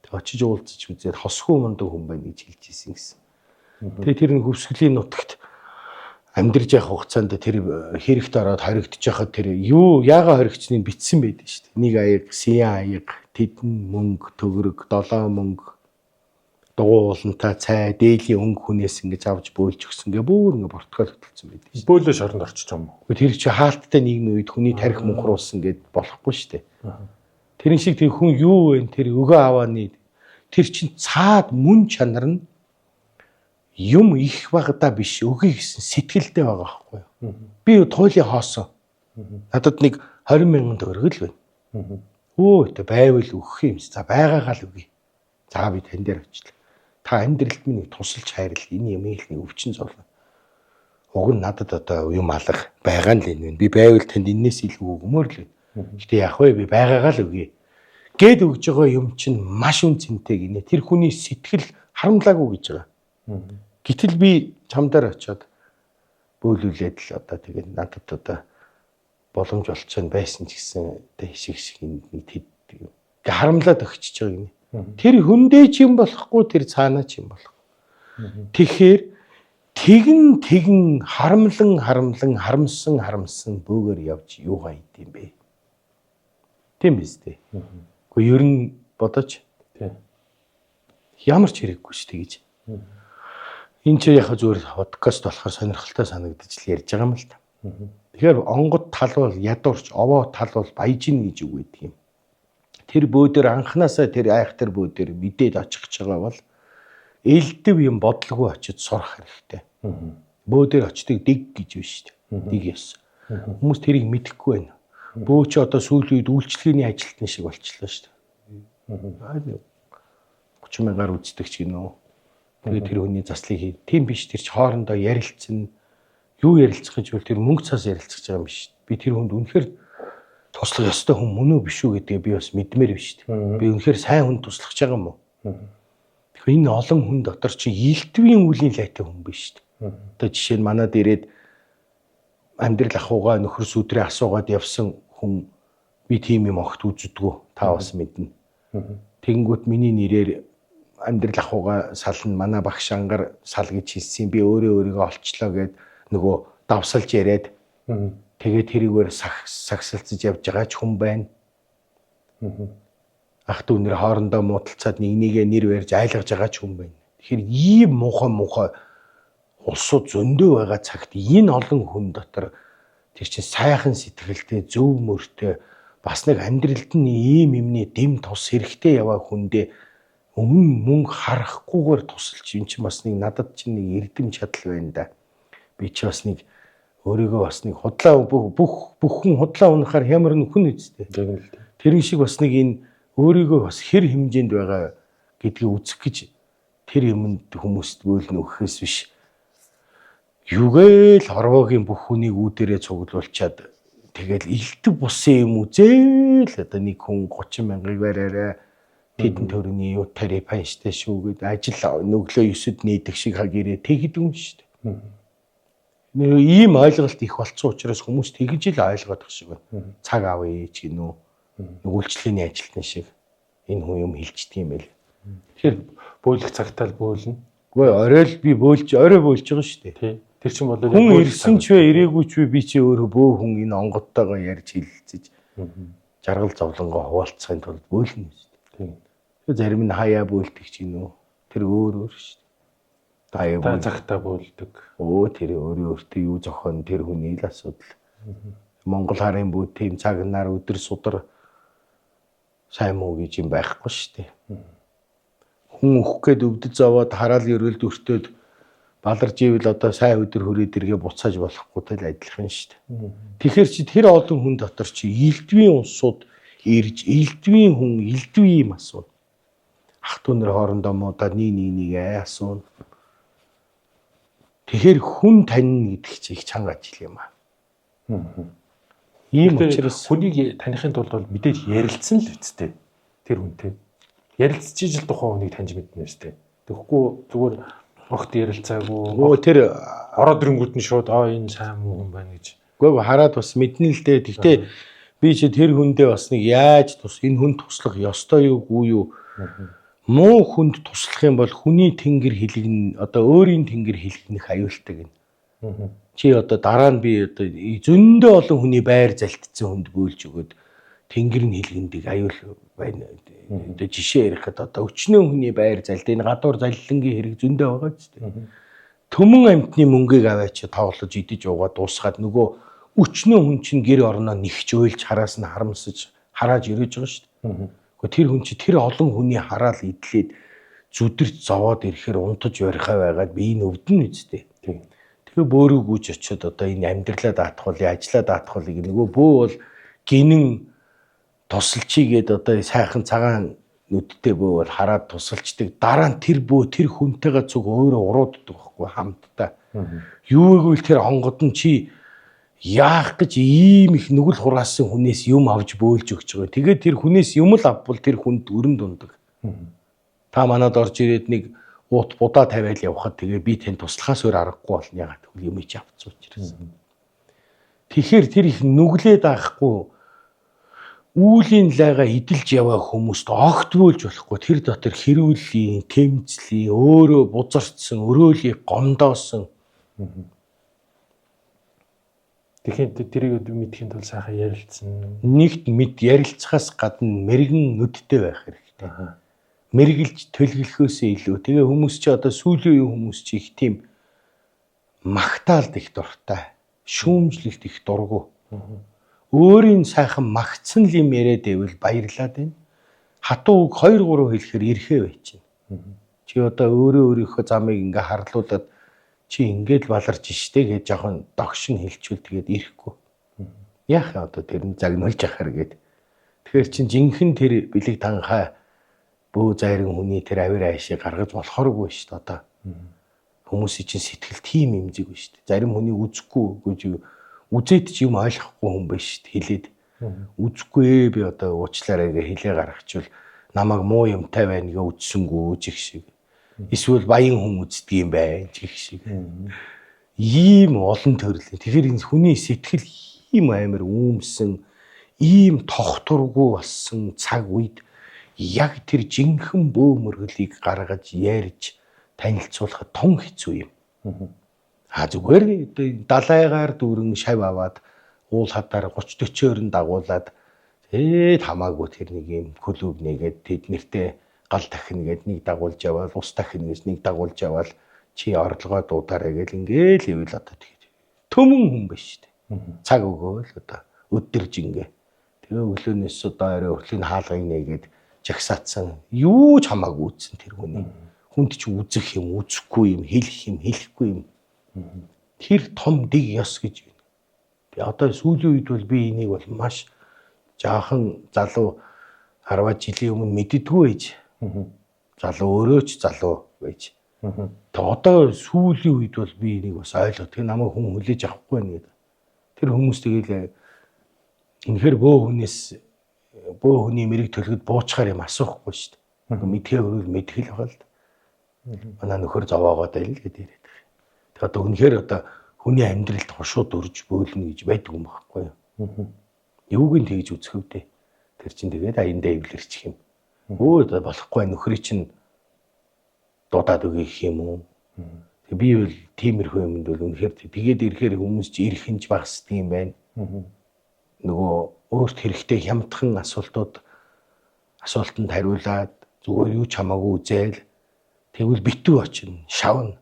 Тэг очиж уулзаж үзээд хосгүй мундаг хүн байна гэж хэлж ирсэн гэсэн. Тэгээ тэр нэг хөвсгөлийн нутагт амьдарч явах хугацаанд тэр хэрэгт ороод хоригдож яхад тэр юу яага хоригдсныг битсэн байдаг шүү дээ. Нэг аяг, сия аяг, тэдэн мөнгө, төгрөг, 7 мөнгө дугуй уулантай цай дээлийн өнгө хүнээс ингэж авч бөөлж өгсөн гээ бүр ингэ портфолио хөтөлсөн байдаг шүү. Бөөлөж оронд орчих юм уу? Тэр чи хаалттай нийгмийн үед хүний тарих мөнхруулсан гэд болохгүй шүү дээ. Тэрэн шиг тэр хүн юу вэ? Тэр өгөө авааны тэр чин цаад мөн чанар нь юм их багада биш өгье гэсэн сэтгэлдээ байгаа байхгүй юу? Би туйлын хоосон. Надад нэг 20,000 төгрөг л байна. Өө тэ байвал өгөх юм. За байгаагаа л өгье. За би тань дээр очлаа. Та амьдралд минь тусалж хайрл энэ юм их нэг өвчин зовлоо. Уг нь надад одоо юм алга байгаа нь л энэ. Би байвал танд энэс илүү өгмөр л байна. Гэтэ яг вэ би байгаагаа л өгье. Гэд өгж байгаа юм чинь маш үнцэнтэй гинэ. Тэр хүний сэтгэл харамлаагүй гэж байгаа. Гэтэл би чамдаар очиод бөөлүүлээд л одоо тэгээд надад одоо боломж болчихсон байсан ч гэсэн тэ шиг нэг тэд харамлаад өгчөж байгаа гинэ. Тэр хүндээ ч юм болохгүй тэр цаанаа ч юм болохгүй. Тэгэхээр тэгэн харамсан бөөгөр явж юугаа идэм бэ? Тийм биз дээ. Гэхдээ ер нь бодож ямар ч хэрэггүй шүү дээ гэж. Энэ ч яг зүгээр подкаст болохоор сонирхолтой санагдаж л ярьж байгаа юм л та. Тэгэхээр онгод тал бол ядуурч, овоо тал бол баяжин гэж үг гэдэг юм. Тэр бөөдөр анханасаа тэр айхтар бөөдөр мэдээд очих гэж байгаа бол элдэв юм бодлого очиж сурах хэрэгтэй. Бөөдөр очдог дэг гэж биш шүү дээ. Дэг ёс. Хүмүүс тэрийг мэдэхгүй байна. Бөө чи одоо сүүлийн үед үйлчлэгээний ажилтны шиг болчихлоо шүү дээ. 30,000-аар үздэг ч гинөө. Тэгээд тэр хүний заслыг хий. Тийм биш тэр чи хоорондоо ярилцсан. Юу ярилцах гэж бол тэр мөнгө цаас ярилцах гэж байгаа юм биш. Би тэр хүнд үнэхээр туслах ёстой хүн мөн үү биш үү гэдгийг би бас мэдмээр биш шүү дээ. Би үнэхээр сайн хүн туслах гэж байгаа юм уу? Тэгэхээр энэ олон хүн дотор чи илтвийн үлийн лайтай хүн биш шүү дээ. Одоо жишээ нь манад ирээд амьдрал ахуйгаа нөхөр сүдрээ асуугаад явсан хүн би тийм юм огт үздэг. Та бас мэднэ. Тэгэнгүүт миний нэрээр амьдрал ахуйгаа сална манай багш ангар сал гэж хэлсэн. Би өөрийгөө олчлоо гэд нөгөө давсалж яриад тэгээд тэрийгээр сагсалцаж явж байгаа ч хүн байна. Ах トゥ нэр хоорондоо муудалцаад нэгээ нэр барьж айлгаж байгаа ч хүн байна. Тэгэхээр ийм муухай улсууд зөндөө байгаа цагт энэ олон хүн дотор тэр чинь сайхан сэтгэлтэй зөв мөртэй бас нэг амьдралд нь ийм юмний дэм тус хэрэгтэй яваа хүндээ мөнгө харахгүйгээр тусалж юм чинь бас нэг надад чинь нэг эрдэм чадал байна да. Би ч бас нэг өөрийгөө бас нэг худлаа бүх хүн худлаа унахаар ямар нөхөн үсттэй. Тэрэн шиг бас нэг энэ өөрийгөө бас хэр хэмжээнд байгаа гэдгийг үзэх гэж тэр юмд хүмүүст бөөлнө өгөхөөс биш. Юугээл хорвоогийн бүх хүнийг үүдэрээ цуглуулчаад тэгэл илтэг бусын юм үзээл одоо нэг хүн 30,000-ыг бариараа тэдэн төрөний юу тариф штэ шүү гэд ажил нүглөө 9-д нээдэг шиг хагирээ тэгдэн шүү дээ. Нэр ийм ойлголт их болцсон учраас хүмүүс тэгж л ойлгоод тах шиг байна. Цаг авъя ч гинөө. Үйлчлэгээний ажилтны шиг энэ хүн юм хэлждэг юм байл. Тэгэхээр бөөлөх цагтаа л бөөлнө. Үгүй орой л би орой бөөлж байгаа шүү дээ. Тий. Тэр чинь бол хүн ирсэн ч вэ ирээгүй ч вэ би чи өөрөө бөө хүн энэ онгодтойгоо ярьж хэлэлцэж жаргал зовлонгоо хуваалцахын тулд бөөлнө шүү дээ. Тий. Зарим нь хаяа бөөлдөг ч гинөө. Тэр өөр шүү дээ. Та цагтаа бөөлдөг. Тэр өөртөө юу зохион тэр хүний л асуудал. Монгол харын бүү тийм цаг нар өдөр судар сайн муу гэж юм байхгүй шүү дээ. Хүн өөх гээд өвдөж зовоод хараал өрөөлд өртөөд баларж ивэл одоо сайн өдөр хүрээд иргээ буцааж болохгүй тэл адилхан шүү дээ. Тэгэхээр чи тэр олон хүн дотор чи элдвийн улсууд ирж элдвийн хүн элдвийн юм асуу. Ах トゥ нар хоорондоо муудаад нэг асуу. Тэгэхээр хүн тань гэдэг чинь их чанга ажил юм аа. Ийм учраас хүнийг таних тулд бол мэдээж ярилцсан л үсттэй тэр хүнтэй. Ярилцчих ижил тухайн хүнийг таньж мэднэ үсттэй. Тэгэхгүй зүгээр огт ярилцаагүй. Тэр ороод ирэнгүүт нь шууд энэ сайн муу хүн байна гэж. Гэхдээ хараад бас мэднэ л дээ. Гэхдээ би чи тэр хүндээ бас нэг яаж энэ хүн туслах ёстой юу гүй юу? Муу хүнд туслах юм бол хүний тэнгэр хилэгнэ одоо өөрийн тэнгэр хилэгнэх аюултай гэнэ. Чи одоо дараа нь би одоо зөндөө олон хүний байр залтцсан хүнд бөөлж өгöd тэнгэр нь хилгэндэг аюул байна. Одоо жишээ ярихад одоо өчнөө хүний байр залд энэ гадуур заллингийн хэрэг зөндөө байгаа ч тийм. Төмөн амтны мөнгийг аваач тоглож идэж уугаад дуусгаад нөгөө өчнөө хүн чинь гэр орноо нэгч ойлж хараас нь харамсаж харааж ирэж байгаа шүү дээ. Гэхдээ тэр хүн чинь тэр олон хүний хараал идлээд зүдэрч зовоод ирэхээр унтаж барихаа байгаад би энэ өвдөн үсттэй. Тэгээ бөөрөө гүйж очиод одоо энэ амьдралаа даатгуулъя, ажлаа даатгуулъя гэх нөгөө бөө бол гинэн тусалчигээд одоо сайхан цагаан нүдтэй бөө бол хараад тусалчдаг. Дараа нь тэр бөө тэр хүнтэйгээ цуг өөрөө урууддаг байхгүй хамтдаа. Юу гэвэл тэр онгод нь чи яах гэж ийм их нүгэл хураасан хүнээс юм авч бөөлж өгч байгаа. Тэгээд тэр хүнээс юм л авбал тэр хүнд өрн дундаг. Та манад орж ирээд нэг уут будаа тавиал явхад тэгээ би тань туслахаас өөр аргагүй болно ягаад гэвэл юм чи авцсан учраас. Тэгэхээр тэр их нүглээд авахгүй үүлийн лайгаа идэлж яваа хүмүүст огт бөөлж болохгүй тэр дотор хэрүүлийн, тэмцлийн, өөрөө бузарцсан, өрөөлийг гомдоосон. Тэгэхээр тэрийг мэдхийн тулд сайхан ярилцсан. Нэгт мэд ярилцахаас гадна мэрэгэн нүдтэй байх хэрэгтэй. Мэргэлж төлөвлөхөөсөө илүү. Тэгээ хүмүүс чи одоо сүүлийн үеийн хүмүүс чи их тийм магтаалд их дуртай. Шүүмжлэлт их дургу. Өөрийн сайхан магтсан юм яриад байвал баярлаад байна. Хатуу үг 2-3 хэлэхээр ирэхээ байчин. Чи одоо өөрийнхөө замыг ингээ харлуулад чи ингээд баларч штэ гэж жоохон догшин хэлчихвэл тэгээд ирэхгүй. Яах вэ одоо тэр нь загнуулж яхаар гээд. Тэгэхээр чин жинхэнэ тэр бэлэг танхаа бөө зайрын хүний тэр авир айшийг гаргаж болохооргүй шүү дээ одоо. Хүмүүсийн чинь сэтгэл тийм имзэг байна шүү дээ. Зарим хүний үзэхгүй гэж үзээд ч юм ойлгохгүй хүн байна шүү дээ хэлээд. Үзэхгүй би одоо уучлаарай гэж хэлээ гаргачвал намайг муу юмтай байна гэ үзсэнгүү чих шиг. Эсвэл баян хүн үздэг юм байна чих шиг. Ийм олон төрлийн. Тэгэхээр энэ хүний сэтгэл ийм амар үүмсэн, ийм тогтургүй болсон цаг үед яг тэр жинхэнэ бөөмөргөлийг гаргаж ярьж танилцуулахад тун хэцүү юм. Зүгээр далайгаар дүүрэн шав аваад уул хадаар 30-40-оор нь дагуулад хамаагүй тэр нэг юм клуб нэгээд тэд нэртэй гал дахин гээд нэг дагуулж яваад ус дахин гэж нэг дагуулж яваад чи орлогоо дуудаарай гэл ингээл ивэл одоо тэгээд төмөн хүн байна шүү дээ. Цаг өгөөл одоо өдөрж ингээ. Тэгээ өглөөнөөс одоо орой өглөөний хаалгыг нээгээд жагсаацсан юу ч хамаагүй үзсэн тэр хүний. Хүнд ч үзэх юм, үзэхгүй юм, хэлэх юм, хэлэхгүй юм. Тэр том дэг ёс гэж байна. Тэгээ одоо сүүлийн үед бол би энийг бол маш жаахан залуу 10 жилийн өмнө мэддэггүй байж. Залуу өөрөө ч залуу байж. Тэгээ одоо сүүлийн үед бол би энийг бас ойлгоо. Тэгээ намайг хүн хүлээж авахгүй байна гэдэг. Тэр хүмүүс тэгээл үнэхээр бөө хүний мэрэг төлгөд буучгаар юм асуухгүй шүү дээ. Мэдхээ өрөөл мэдхэл байгаа л да. Манай нөхөр зовоогоод байл гэдэг яриад байгаа. Тэгээ одоо үнэхээр одоо хүний амьдралд хошууд өрж бөөлнө гэж байдаг юм байхгүй юу? Юуг нь тэгж үзэхвдээ. Тэр чинь тэгээд аяндаа эвлэрчих юм. Өө болохгүй нөхрий чинь дуудаад өгөх юм уу? Тэгээ би бол тиймэрхүү юмд бол үнэхээр тэгээд ирэхээр хүмүүс чи ирэх хинж багсдаг юм байна. Нөгөө өөрт хэрэгтэй хямдхан асуултанд хариулаад зүгээр юу ч хамаагүй үзээл тэгвэл битүү очино, шавна.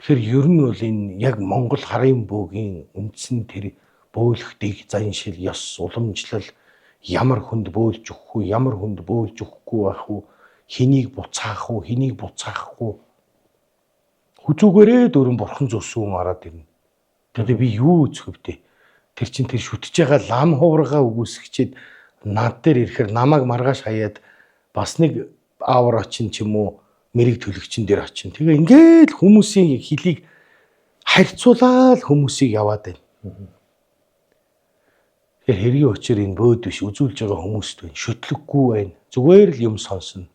Тэгэхээр ер нь бол энэ яг Монгол харын бөөгийн үндсэн тэр бөөлөх дэг заншил, ёс, уламжлал ямар хүнд бөөлж өгөх үү, ямар хүнд бөөлж өгөхгүй байх уу, хэнийг буцаах уу, хэнийг буцаахгүй. Хүзүүгээрээ дөрөн бурхан зүсүүн ороод ирнэ. Тэгээд би юу үзэх вдэ? Тэр чин тэр шүтж байгаа лам хуврага үгүйсгчээд над дээр ирэхээр намайг маргааш хаяад бас нэг аавар очин ч юм уу мэрэг төлөгчин дээр очин. Тэгээ ингээл хүмүүсийн хөлийг харьцуулаад хүмүүсийг яваад байна. Тэгэхээр хэргийн учир энэ бөөд биш үзүүлж байгаа хүмүүст байна. Шүтлэггүй байна. Зүгээр л юм сонсно.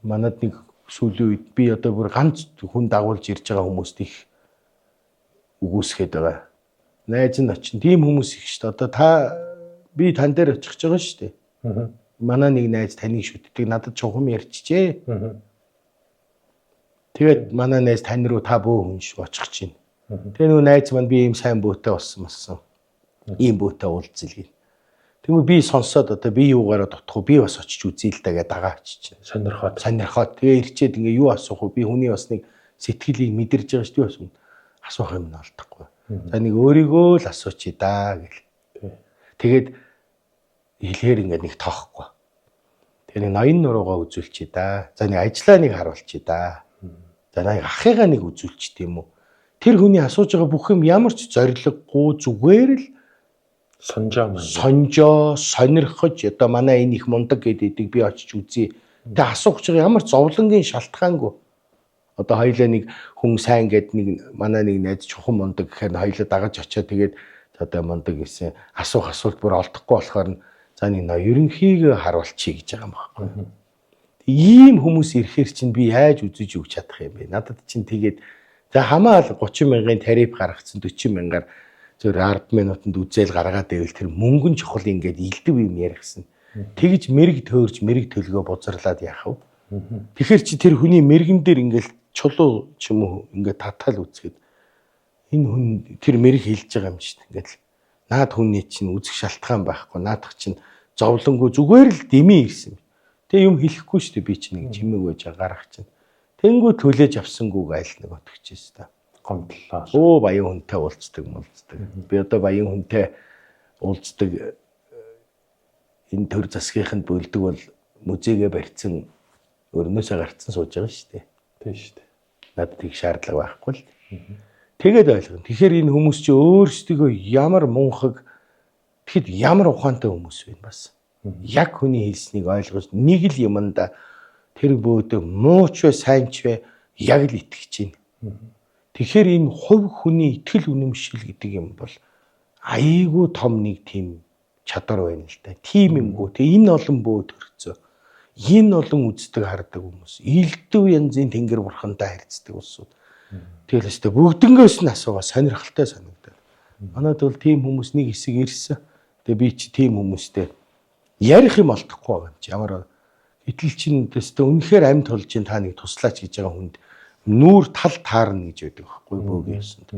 Манад нэг сүүлийн үед би одоо бүр ганц хүн дагуулж ирж байгаа хүмүүст их үгүйсгээд байгаа. Найз нь очин. Тийм хүмүүс их шүү дээ. Одоо би тань дээр очих гэж байгаа шүү дээ. Манай нэг найз таныг шүтдэг надад чухам ярьчихжээ. Тэгээд манай найз тань руу та бөө хүн шүү очих чинь. Тэгээ нөгөө найз маань би ийм сайн бөөтэй болсон. Ийм бөөтэй уулзэлгийг. Тэгмээ би сонсоод одоо би юугаараа дутах уу? Би бас очиж үзье л дагээ дагаа очиж. Сонирхоод тэгээ ирчээд ингээ юу асуух уу? Би хүний бас нэг сэтгэлийг мэдэрж байгаа шүү дээ. Асуух юм нь олдохгүй. За нэг өөрийгөө л асуучих даа гэл. Тэгээд хэлэхээр ингээ нэг тоохгүй. Тэгээ нэг ноён нуруугаа үзүүлчих даа. За нэг ажлаа нэг харуулчих даа. За нэг ахыгаа нэг үзүүлчих тийм үү. Тэр хүний асууж байгаа бүх юм ямар ч зориггүй зүгээр л сонжоо сонирхож одоо манай энэ их мундаг гэдэг би очиж үзье. Тэ асуух гэж ямар ч зовлонгийн шалтгаангүй. Одоо хоёлаа нэг хүн сайн гэд нэг манай нэг найз чухам мундаг гэхээр хоёлаа дагаж очиод тэгээд одоо мундаг гэсэн асуух асуулт бүр олдохгүй болохоор за нэг ерөнхийг харуулчих гэж байгаа юм байна. Ийм хүмүүс ирэхээр чинь би яаж үзэж өгч чадах юм бэ? Надад чинь тэгээд за хамаал 30 мянган тариф гаргацсан 40 мянгаар зөв 10 минутанд үзэл гаргаад байвал тэр мөнгөн чухал ингээд илдэв юм ярихсан. Тэгж мэрэг төөрж мэрэг төлгөө бузарлаад яах вэ? Тэгэхээр чи тэр хүний мэрэгэн дээр ингээд чулуу ч юм уу ингээд татал үзгээд энэ хүн тэр мэрэг хэлж байгаа юм чинь ингээд наад хүний чинь үзэх шалтгаан байхгүй. Наадах чинь зовлонгүй зүгээр л дэмий ирсэн. Тэг юм хэлэхгүй шүү дээ би чинь нэг чимээг байж гарах чинь. Тэнгүү төлөөж авсангүйг айл нэг отгчээс та. Гомдлоо. Оо баян хүнтэй уулздаг. Би одоо баян хүнтэй уулздаг энэ төр засгийнханд бөлдөг бол музейгээ барьсан өрнөөсөө гарцсан сууж байгаа шүү дээ. Тийм шүү дээ. Надад их шаардлага байхгүй л. Тэгээд ойлгоно. Тэгэхээр энэ хүмүүс чи өөрсдөө ямар мунхаг тэгэхэд ямар ухаантай хүмүүс вэ бас. Яг хүний хэлснийг ойлгож нэг л юмда тэр бөөдөө мууч вэ сайн ч вэ яг л итгэж байна. Тэгэхээр энэ хувь хүний итгэл үнэмшил гэдэг юм бол айгүй том нэг тийм чадвар байна л да. Тим юмгүй. Тэгээ энэ олон бөөд төрцөө. Энэ олон үздэг хардаг хүмүүс. Илдэв янзын тэнгэр бурхантай харьцдаг улсууд. Тэгэл өстө бүгднгээс нь асуугаа сонирхолтой санагдав. Манайд бол тийм хүмүүс нэг хэсэг ирсэн. Тэгээ би чи тийм хүмүүстэй ярих юм олдохгүй байгаа юм чи. Ямар итэл чин өстө үнэхээр амьд толж ин та нэг туслаач гэж байгаа хүнд нүүр тал таарна гэж байдаг байхгүй бөөгийн ёсонд.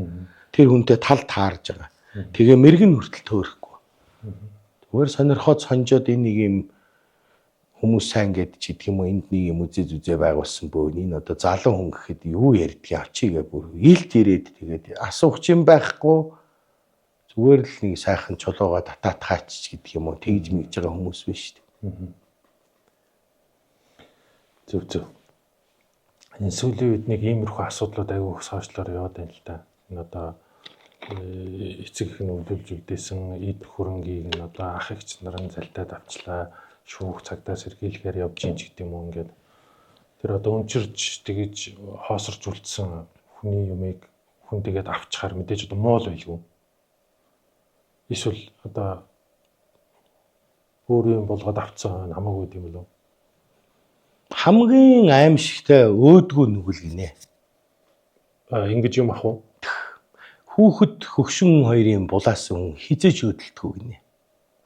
Тэр хүнтэй тал таарж байгаа. Тэгээ мэрэгэн хүртэл төөрөхгүй. Зүгээр сонирхоод сонжоод энэ нэг юм хүмүүс сайн гэдэг чи гэдэг юм уу энд нэг юм үзээ байгуулсан бөө энэ одоо залуу хүн гэхэд юу ярьдгийг авчигээ бүр илт ирээд тэгээд асуух юм байхгүй зүгээр л нэг сайхан чулууга татаатгаач гэдэг юм уу тэгж мэгж байгаа хүмүүс биш шүү дээ. Зөв. Энэ сүүлийн үед нэг иймэрхүү асуудлууд аягүй их сошиалоор яваад байна л да. Энэ одоо эцэг их нөлөөлж өгдөөсөн эд хөрөнгийг нь одоо ах эгч нар нь залдаад авчлаа. Шүүх цагдаа сэргийлэхээр явж ийн ч гэдэг юм уу ингээд тэр одоо өнчирж тэгэж хоосорч үлдсэн хүний юмыг хүн тэгээд авчихаар мэдээж одоо муу л байлгүй. Эсвэл одоо өөр юм болгоод авцсан хамаагүй юм болов. Хамгийн аимшигтай өөдгөө нүгэл гинэ. Ингэж юм ах уу? Хүүхэд хөгшин хоёрын булаас хүн хизэж өдөлтгөө гинэ.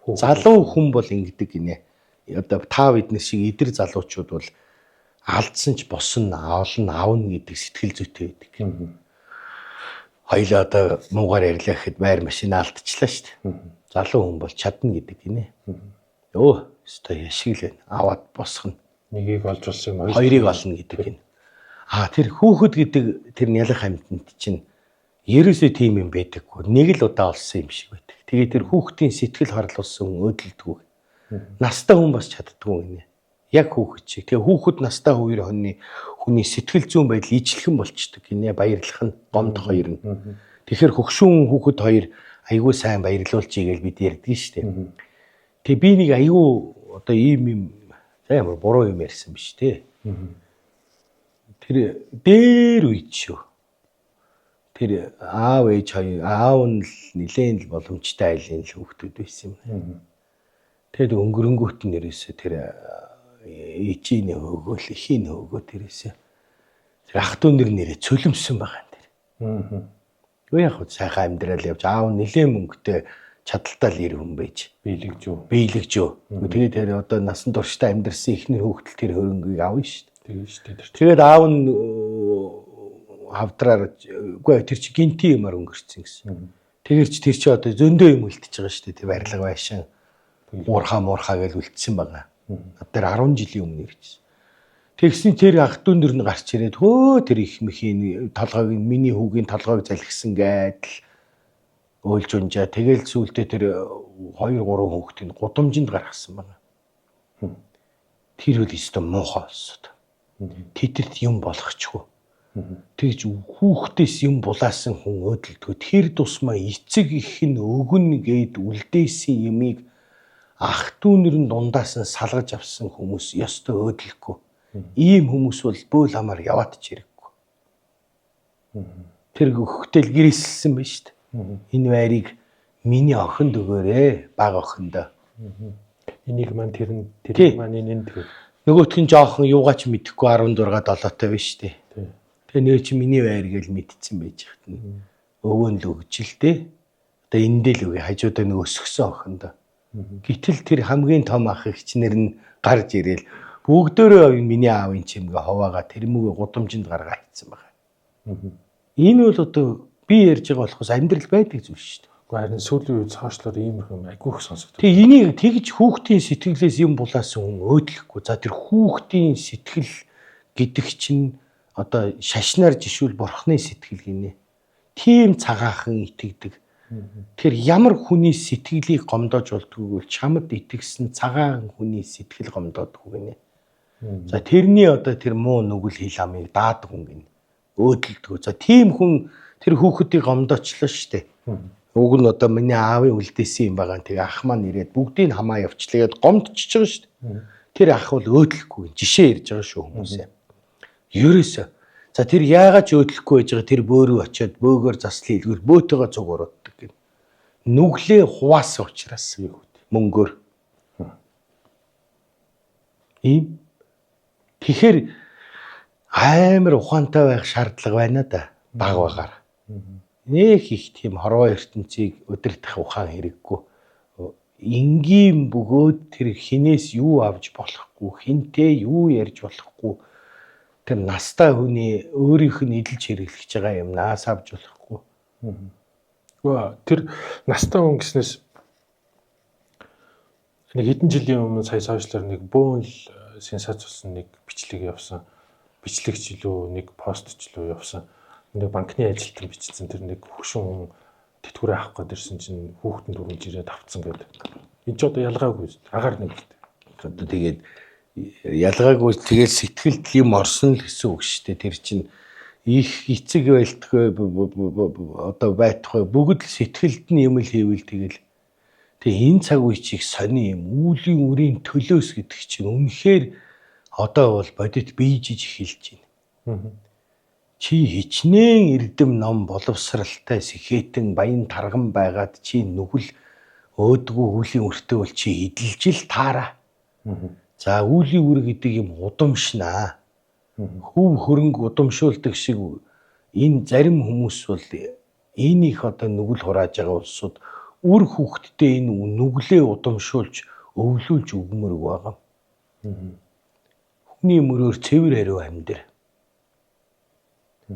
Залуу хүн бол ингэдэг гинэ. Одоо та биднес шиг идэр залуучууд бол алдсан ч босно олно аавна гэдэг сэтгэл зүйтэй байдаг. Хоёлаа одоо муугаар ярьлаа гэхэд байр машин алдчихлаа шүү дээ. Залуу хүн бол чадна гэдэг гинэ. Өө өстой яшиг л байна. Аваад босгоно. Нэгийг олж болсон юм хоёрыг олно гэдэг гинэ. Тэр хүүхэд гэдэг тэр нялх амьтанд чинь ерөөсөө тийм юм байдаггүй. Нэг л удаа олсон юм шиг байдаг. Тэгээ тэр хүүхдийн сэтгэл харлуулсан өөдөлдгүү. Настай хүн бас чаддгүй гинэ. Яг хүүхэд чиг. Тэгээ хүүхэд настай хүний сэтгэл зүйн байдал ижлэхэн болчдөг гинэ. Баярлах нь гомд хоёр нь. Тэгэхээр хөгшүүн хүүхэд хоёр айгүй сайн баярлуулж игээл бид ярьдгийг шүү дээ. Тэгээ би нэг айгүй одоо ийм ямар буруу юм ярьсан биш те. Тэр дээр үйд шүү. Тэр аав ээж хоёр аав нь л нэлээд боломжтой айлын л хүүхдүүд байсан юм. Тэгэд өнгөрөнгөт нь нэрээсээ тэр ээжийн хөөгөөл ихийн хөөгөө тэрээсээ тэр ах トゥ нэрээ цөлмсөн байгаа юм тэр. Юу яг хөө сайхан амьдрал явж аав нэлээд мөнгөтэй чадaltaал ир хүн байж биелэгжөө. Тэгээд тэр одоо насан туршдаа амьдрсан ихнэр хүүхдэл тэр хөрөнгийг авна шүү дээ. Тэгээд аав нь хавдраар үгүй тэр чи гинти юмар өнгөрцөн гэсэн. Тэгэрч тэр чи одоо зөндөө юм үлдчихэж байгаа шүү дээ. Тэр барилга байшин муурхаа гэж үлдсэн байгаа. Тэр 10 жилийн өмнө ирчихсэн. Тэгсэн тэр ах дүүн дэр нь гарч ирээд хөө тэр их мэхийн толгойг миний хүүгийн толгойг залгисан гэдэл өөлж унжаа. Тэгэл сүултээ тэр 2 3 хүүхдийг гудамжинд гаргасан байна. Тэр үл өстө муухай болсод. Тэдэд юм болгочихгүй. Тэгж хүүхдээс юм булаасан хүн өөдөлдгөө тэр тусмаа эцэг их нь өгнө гэд үлдээсэн юмыг ах дүүнэр нь дундаас нь салгаж авсан хүмүүс ёстой өөдлөхгүй. Ийм хүмүүс бол бөөл амаар яваад ч хэрэггүй. Тэр хөхтөл гэрэлсэн байна шүү дээ. Энэ байрыг миний охинд өгөөрэй, баг охиндоо. Энийг маань тэр маань энэ тэр. Нөгөөх нь жоохон юугаач мэдэхгүй 16 7-той байна шүү дээ. Тэгээ нөө чи миний байр гэж мэдсэн байж хат. Өвөө нь л өгж л дээ. Одоо эндээ л үгүй хажуудаа нөгөө өсгсөн охиндоо. Гэтэл тэр хамгийн том ах эгчнэр нь гарч ирээл бүгдөө миний аавын чимгээ ховоогоо тэрмүүгээ гудамжинд гаргаа хийцэн байгаа. Энэ бол одоо би ярьж байгаа болохоос амьдрал байдаг зүйл шүү дээ. Гэхдээ харин сүүлийн үед цаашлаар иймэрхүү айгүйх сонсогддог. Тэгээ энийг тэгж хүүхдийн сэтгэлээс юм булаасан хүн өөдлөхгүй. За тэр хүүхдийн сэтгэл гэдэг чинь одоо шашнаар жишүүл бурхны сэтгэл гинэ. Тийм цагаахан итгэдэг. Тэр ямар хүний сэтгэлийг гомдоож болдгоо бол чамд итгэсэн цагаан хүний сэтгэл гомдоодгүй гинэ. За тэрний одоо тэр муу нүгэл хил амыг даадаг хүн гинэ. Өөдлөдгөө. За тийм хүн тэр хүүхдийг гомдоочлоо штэ. Уг нь одоо миний аавын үлдээсэн юм байгаа. Тэгээ ах маань ирээд бүгдийг хамаа явчлаагээд гомдчихж байгаа штэ. Тэр ах бол өөдлөхгүй. Жишээ ярьж байгаа шүү хүмүүсээ. Ерөөсөө. За тэр яагаад ч өөдлөхгүй байж байгаа тэр бөөрөө очиод бөөгөр заслын илгүүр бөөтөөгөө цуг урууддаг гин. Нүглээ хуваасан учраас мөнгөөр. Ийм тэгэхээр амар ухаантай байх шаардлага байна да баг багаар. Нэг их тийм хорвоо ертөнцийг удирдах ухаан хэрэггүй. Энгийн бөгөөд тэр хинээс юу авч болохгүй, хинтээ юу ярьж болохгүй. Тэр настай хүний өөрийнх нь эдэлж хэрэглэж байгаа юмнаас авч болохгүй. Тэр настай хүн гэснээс нэг хэдэн жилийн өмнө сая сошиалаар нэг бөөн л сенсац болсон нэг бичлэг явсан. Бичлэгч илүү нэг постч илүү явсан. Нэг банкны ажилтан бичсэн тэр нэг хөгшин хүн тэтгэврээ авах гээд ирсэн чинь хүүхдэн дүрмж ирээд авцсан гэдэг. Энд ч одоо ялгаагүй агаар нэг гэдэг. Одоо тэгээд ялгаагүй тэгэл сэтгэлд юм орсон л гэсэн үг шүү дээ. Тэр чинь их эцэг байлтгүй одоо байтугай бүгд л сэтгэлд нь юм л хийвэл тэгэл тэгээ энэ цаг үе чиг сони юм үүлийн үрийн төлөөс гэдэг чинь үнэхээр одоо бол бодит бийжиж эхэлж байна. Чи хичнээн эрдэм ном боловсралтай сэхэтэн баян тарган байгаад чи нүгэл өөдгөө үлийн өртөө бол чи эдэлж л таараа. За үлийн үр гэдэг юм удамшнаа. Хөв хөрөнгө удамшуулдаг шиг энэ зарим хүмүүс бол энийг одоо нүгэл хурааж байгаа улсууд үр хүүхдтэй энэ нүглээ удамшуулж өвлүүлж өгмөр байгаа. Хүний мөрөөр цэвэр хариу амьдр.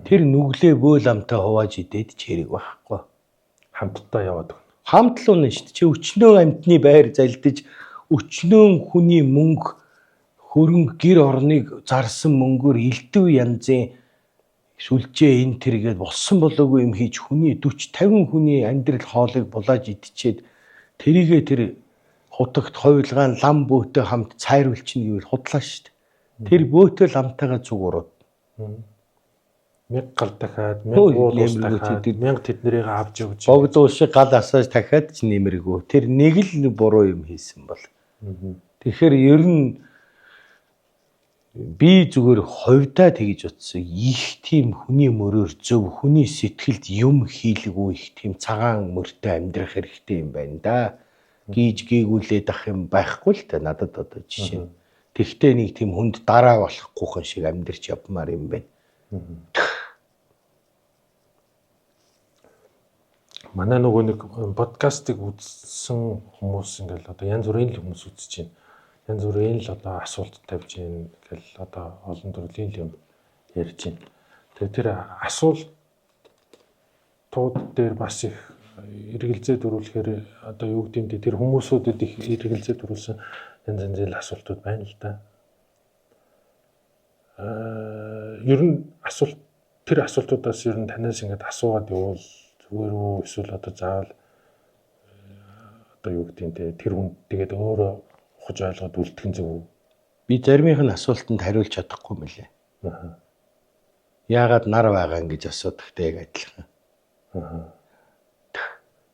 Тэр нүглээ бөөл амтаа хувааж идээд ч хэрэг байхгүй. Хамтдаа яваад өгнө. Хамт л унаа шүү дээ. Чи өчнөө амтны байр залдиж өчнөө хүний мөнгө хөрөнгө гэр орныг зарсан мөнгөөр элдв янзын сүлжээ энэ тэргээд болсон болоогүй юм хийж хүний 40 50 хүний амьдрал хоолыг булааж идчихэд тэрийгээ тэр хутагт хойлгаан лам бөөтөө хамт цайруулчихна гэвэл худлаа шүү дээ. Тэр бөөтөө ламтайгаа зүг урууд. 1000 гал дахиад 1000 уулс дахиад 1000 тэднэрийг авч явж. Богдуул шиг гал асааж дахиад ч нэмэргүй. Тэр нэг л буруу юм хийсэн бол. Тэгэхээр ер нь би зүгээр ховдаа тэгж утсан. Их тийм хүний мөрөөр зөв хүний сэтгэлд юм хийлгүй их тийм цагаан мөртэй амьдрах хэрэгтэй юм байна да. Гийж гээгүүлээд ах юм байхгүй л та надад одоо жишээ. Тэгтээ нэг тийм хүнд дараа болохгүйхэн шиг амьдрч явмаар юм байна. Манай нөгөө нэг подкастыг үзсэн хүмүүс ингээл одоо янз бүрийн л хүмүүс үзэж байна. Янз бүрийн л одоо асуулт тавьж байна гэл одоо олон төрлийн юм ярьж байна. Тэгээ тэр асуултууд дээр бас их эргэлзээ дөрүүлэхээр одоо юу гэдэг тэр хүмүүсүүдэд их эргэлзээ дөрүүлсэн янз янзын асуултууд байна л да. Ер нь тэр асуултуудаас ер нь танаас ингээд асуугаад явуул зүгээр үү эсвэл одоо заавал одоо юу гэдэг тэр хүн тэгээд өөрөө ухаж ойлгоод үлдэх нь зөв үү? Би заримынх нь асуултанд хариулж чадахгүй мөлий. Яагаад нар байгаа юм гэж асуудагтай яг адилхан.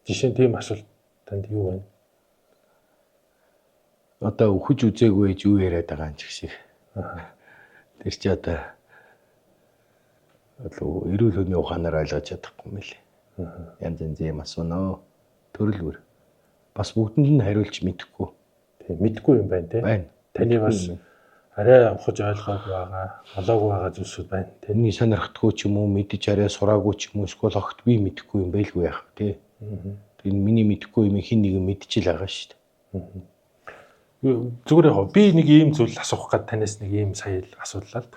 Жишээ нь тийм асуулт танд юу байна? Одоо өхөж үзээгүй гэж юу яриад байгаа юм ч гэх шиг. Тэр чи одоо эрүүл хөний ухаанаар ойлгож чадахгүй мөлий. Янз янзын юм асуунаа. Төрөлгөр. Бас бүгдэнд нь хариулж мэдэхгүй. Тийм мэдэхгүй юм байна те. Байна. Таны бас арай ухаж ойлгоод байгаа, олоогүй байгаа зүйлсүүд байна. Тэрний сонирхдаггүй ч юм уу, мэдж арай сураагүй ч юм уу, эсвэл огт би мэдэхгүй юм байлгүй яах вэ те. Тэр миний мэдэхгүй юм хин нэг мэдчихэл байгаа шүү дээ. Зүгээр яг би нэг ийм зүйл асуух гээд танаас нэг ийм сая асуудлаа л.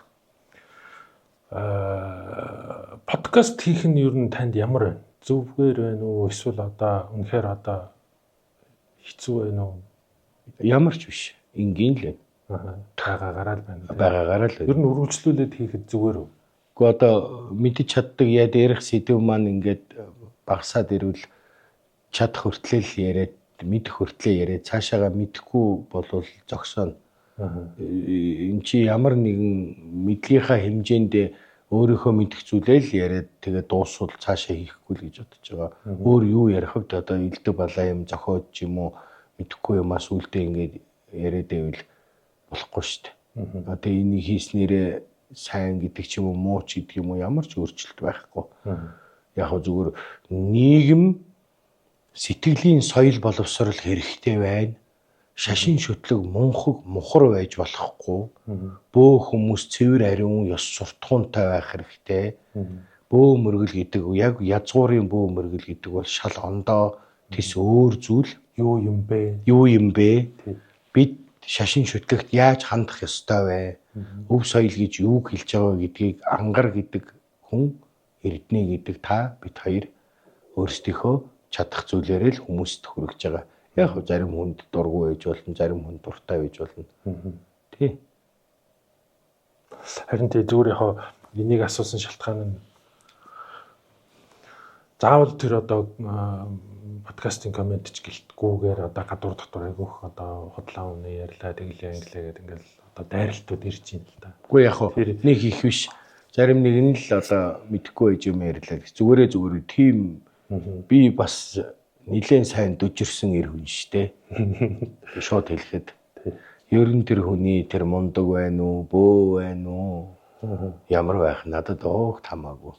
Подкаст хийх нь ер нь танд ямар байна? Зөвгээр байна уу? Эсвэл одоо үнэхээр одоо хэцүү байна уу? Ямар ч биш. Ингийн л байна. Байгаагаараа л байна. Байгаагаараа л. Ер нь үргэлжлүүлээд хийхэд зүгээр үү? Гэхдээ одоо мэдж чаддаг яа дээрх сэдв маань ингээд багасаад ирвэл чадах хүртлээл яриад мэдэх хүртлээ яриад цаашаага мэдэхгүй болвол зогсооно. Энд чи ямар нэгэн мэдлэгийнхаа хэмжээнд өөрийнхөө мэдэх зүйлээ л яриад тэгээд дуусвал цаашаа хийхгүй л гэж бодож байгаа. Өөр юу ярих вэ? Одоо элдв балаа юм зохиод ч юм уу мэдэхгүй юмас үлдээ ингээд яриад байвал болохгүй шүү дээ. Одоо энийг хийснээрээ сайн гэдэг ч юм уу муу ч гэдэг юм уу ямар ч өөрчлөлт байхгүй. Яг хөө зүгээр нийгэм сэтгэлийн соёл боловсрол хэрэгтэй байна. Шашин шүтлэг мунхаг мухар байж болохгүй. Бөө хүмүүс цэвэр ариун ёс суртахуунтай байх хэрэгтэй. Бөө мөргөл гэдэг яг язгуурын бөө мөргөл гэдэг бол шал ондоо тис өөр зүйл. Юу юм бэ? Юу юм бэ? Бид шашин шүтлэгт яаж хандах ёстой вэ? Өв соёл гэж юу хэлж байгаа гэдгийг ангар гэдэг хүн эрдэнэ гэдэг та бид хоёр өөрсдийнхөө чадах зүйлээрээ л хүмүүст хүргэж байгаа. Яг зарим хүнд дургүй байж болно, зарим хүнд дуртай байж болно. Тий. Харин тий зүгээр яг энийг асуусан шалтгаан нь заавал тэр одоо подкастын комент ч гэлтгүүгээр одоо гадуур дотор айгүйх одоо худлаа үнэ ярьлаа тэглээ англиа гэдэг ингээл одоо дайралтууд ирж байна л да. Үгүй яг нэг их биш. Зарим нэг нь л одоо мэдэхгүй байж юм ярьлаа. Зүгээр тийм би бас нэлээд сайн дөжирсэн эр хүн штэ. Шууд хэлэхэд ер нь тэр хүний тэр мундаг байна уу, бөө байна уу? Ямар байх надад уух хамаагүй.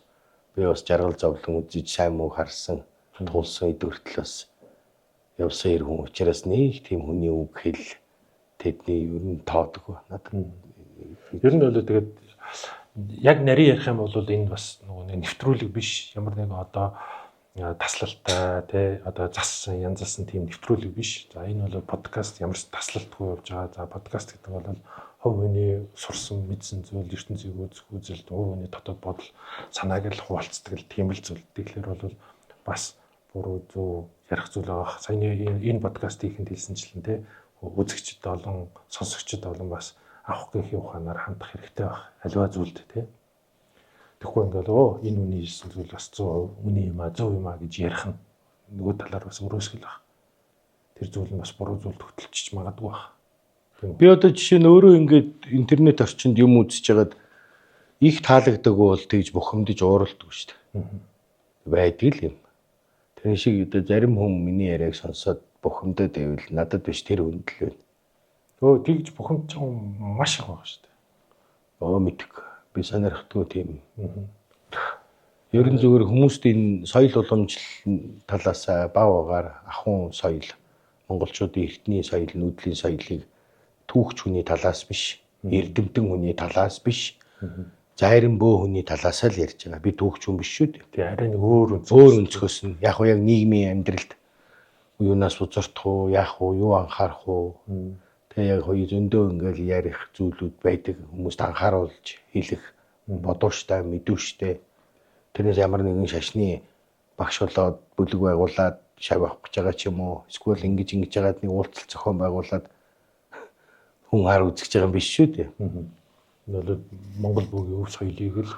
Би бас жаргал зовлон үзэж сайн муу харсан, тулсан идвэртэл бас явсан эр хүн учраас нэг тийм хүний үг хэл тэдний ер нь тоодгүй надад. Ер нь бол тэгээд яг нарийн ярих юм бол энэ бас нэг нэвтрүүлэг биш. Ямар нэг одоо таслалтай тий одоо зассан янзсан тийм нэвтрүүлэг биш. За энэ бол подкаст ямар ч таслалтгүй явж байгаа. За подкаст гэдэг бол хувь хүний сурсан мэдсэн зүйл ертөнцийг үзэлт хувь хүний дотоод бодол санааг л хуваалцдаг л тийм л зүйл. Тэгэхээр бол бас буруу зөв ярих зүйл байгаа. Саяны энэ подкаст хийхэд хэлсэнчлэн тий үзэгчд олон сонсогчд олон бас авах гэхийн ухаанаар хандах хэрэгтэй байх. Аливаа зүйлд тий. Тэгэхгүй ингээл энэ үний хэлсэн зүйл бас 100% үний юм а зөв юм а гэж ярих нь нөгөө талаар бас өрөөсгөл баг. Тэр зүйл нь бас буруу зүйлд хөтлөж магадгүй баг. Би одоо жишээ нь өөрөө ингээд интернет орчинд юм үзэж хагаад их таалагддаг бол тэгж бухимдаж ууралдаг шүү дээ. Байдаг л юм. Тэр шиг одоо зарим хүн миний яриаг сонсоод бухимдаад байвал надад биш тэр хүндэл байна. Тэгж бухимдаж байгаа маш их байгаа шүү дээ. Мэдэх. Би сонирхдаггүй тийм. Ер нь зүгээр хүмүүст энэ соёл уламжлалын талаас баагаар ахуйн соёл, монголчуудын эртний соёл, нүүдлийн соёлыг түүхч хүний талаас биш, эрдэмтэн хүний талаас биш, зайран бөө хүний талаас л ярьж байгаа. Би түүхч хүн биш шүү дээ. Тий арай нэг өөр өнцгөөс нь яг нийгмийн амьдралд юунаас бузартах уу, яах уу, юу анхаарах уу. Тэгээ яг хоёр зөндөө ингээл ярих зүйлүүд байдаг. Хүмүүст анхааруулж хэлэх бодууштай, мэдүүштэй. Тэрнээс ямар нэгэн шашны багш болоод бүлэг байгуулад шав авах гэж байгаа ч юм уу эсвэл ингэж яагаад нэг уулзалт зохион байгуулад хүн хар үзэж байгаа юм биш шүү дээ. Нөлөө Монгол бүгийн өв соёлыг л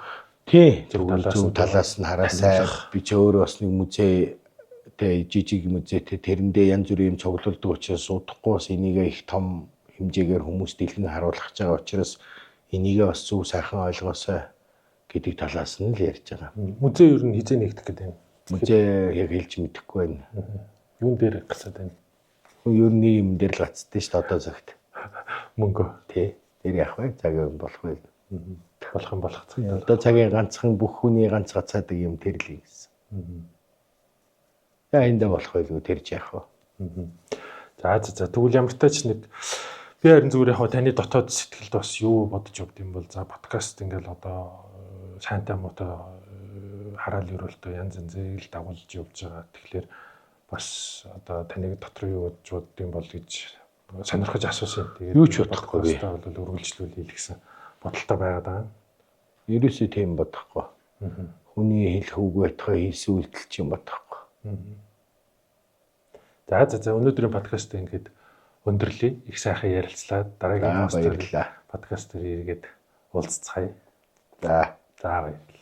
Тий, зөв талаас нь хараасай. Би ч өөрөө бас нэг музей тэ жижиг музейтэй тэрэндээ янз бүрийн юм цуглуулдаг учраас удахгүй бас энийг их том хэмжээгээр хүмүүст дэлгэн харуулах гэж байгаа учраас энийг бас зөв сайхан ойлгоосой гэдэг талаас нь л ярьж байгаа. Музей ер нь хизээ нэгдэх гэдэг юм. Музей яг хэлж мэдэхгүй байна. Юун дээр гасаад байна? Ер нь юм дээр л гацдээ шүү дээ одоо цагт. Мөнгө. Тий. Тэр яах вэ? Цагаан болох вэ? Болох юм болох цаг. Одоо цагийн ганцхан бүх хүний ганц гацаадаг юм тэр л юм гэсэн. Энд болох байлгүй тэрж яах вэ? За тэгвэл ямар тач нэг би харин зүгээр яг таны дотоод сэтгэлд бас юу бодож явд юм бол за подкаст ингээл одоо шаантай муутай хараал өрөөлтөө янз янзыг л дагуулж явж байгаа. Тэгэхээр бас одоо таныг дотор юу бодож боддсон бол гэж сонирхож асуусан. Тэгээд юу ч бодохгүй би. Подкастаа бол үргэлжлүүлэе гэсэн бодолтой байгаад байгаа. Ерөөсөө тийм бодохгүй. Хүний хэлэх үг байтугай хийсэн үйлдэл чинь бодохгүй. За өнөөдрийн подкаст ингээд өндөрлөе. Их сайхан ярилцлаа. Дараагийн подкаст дээр эргээд уулзцгаая. За баярлалаа.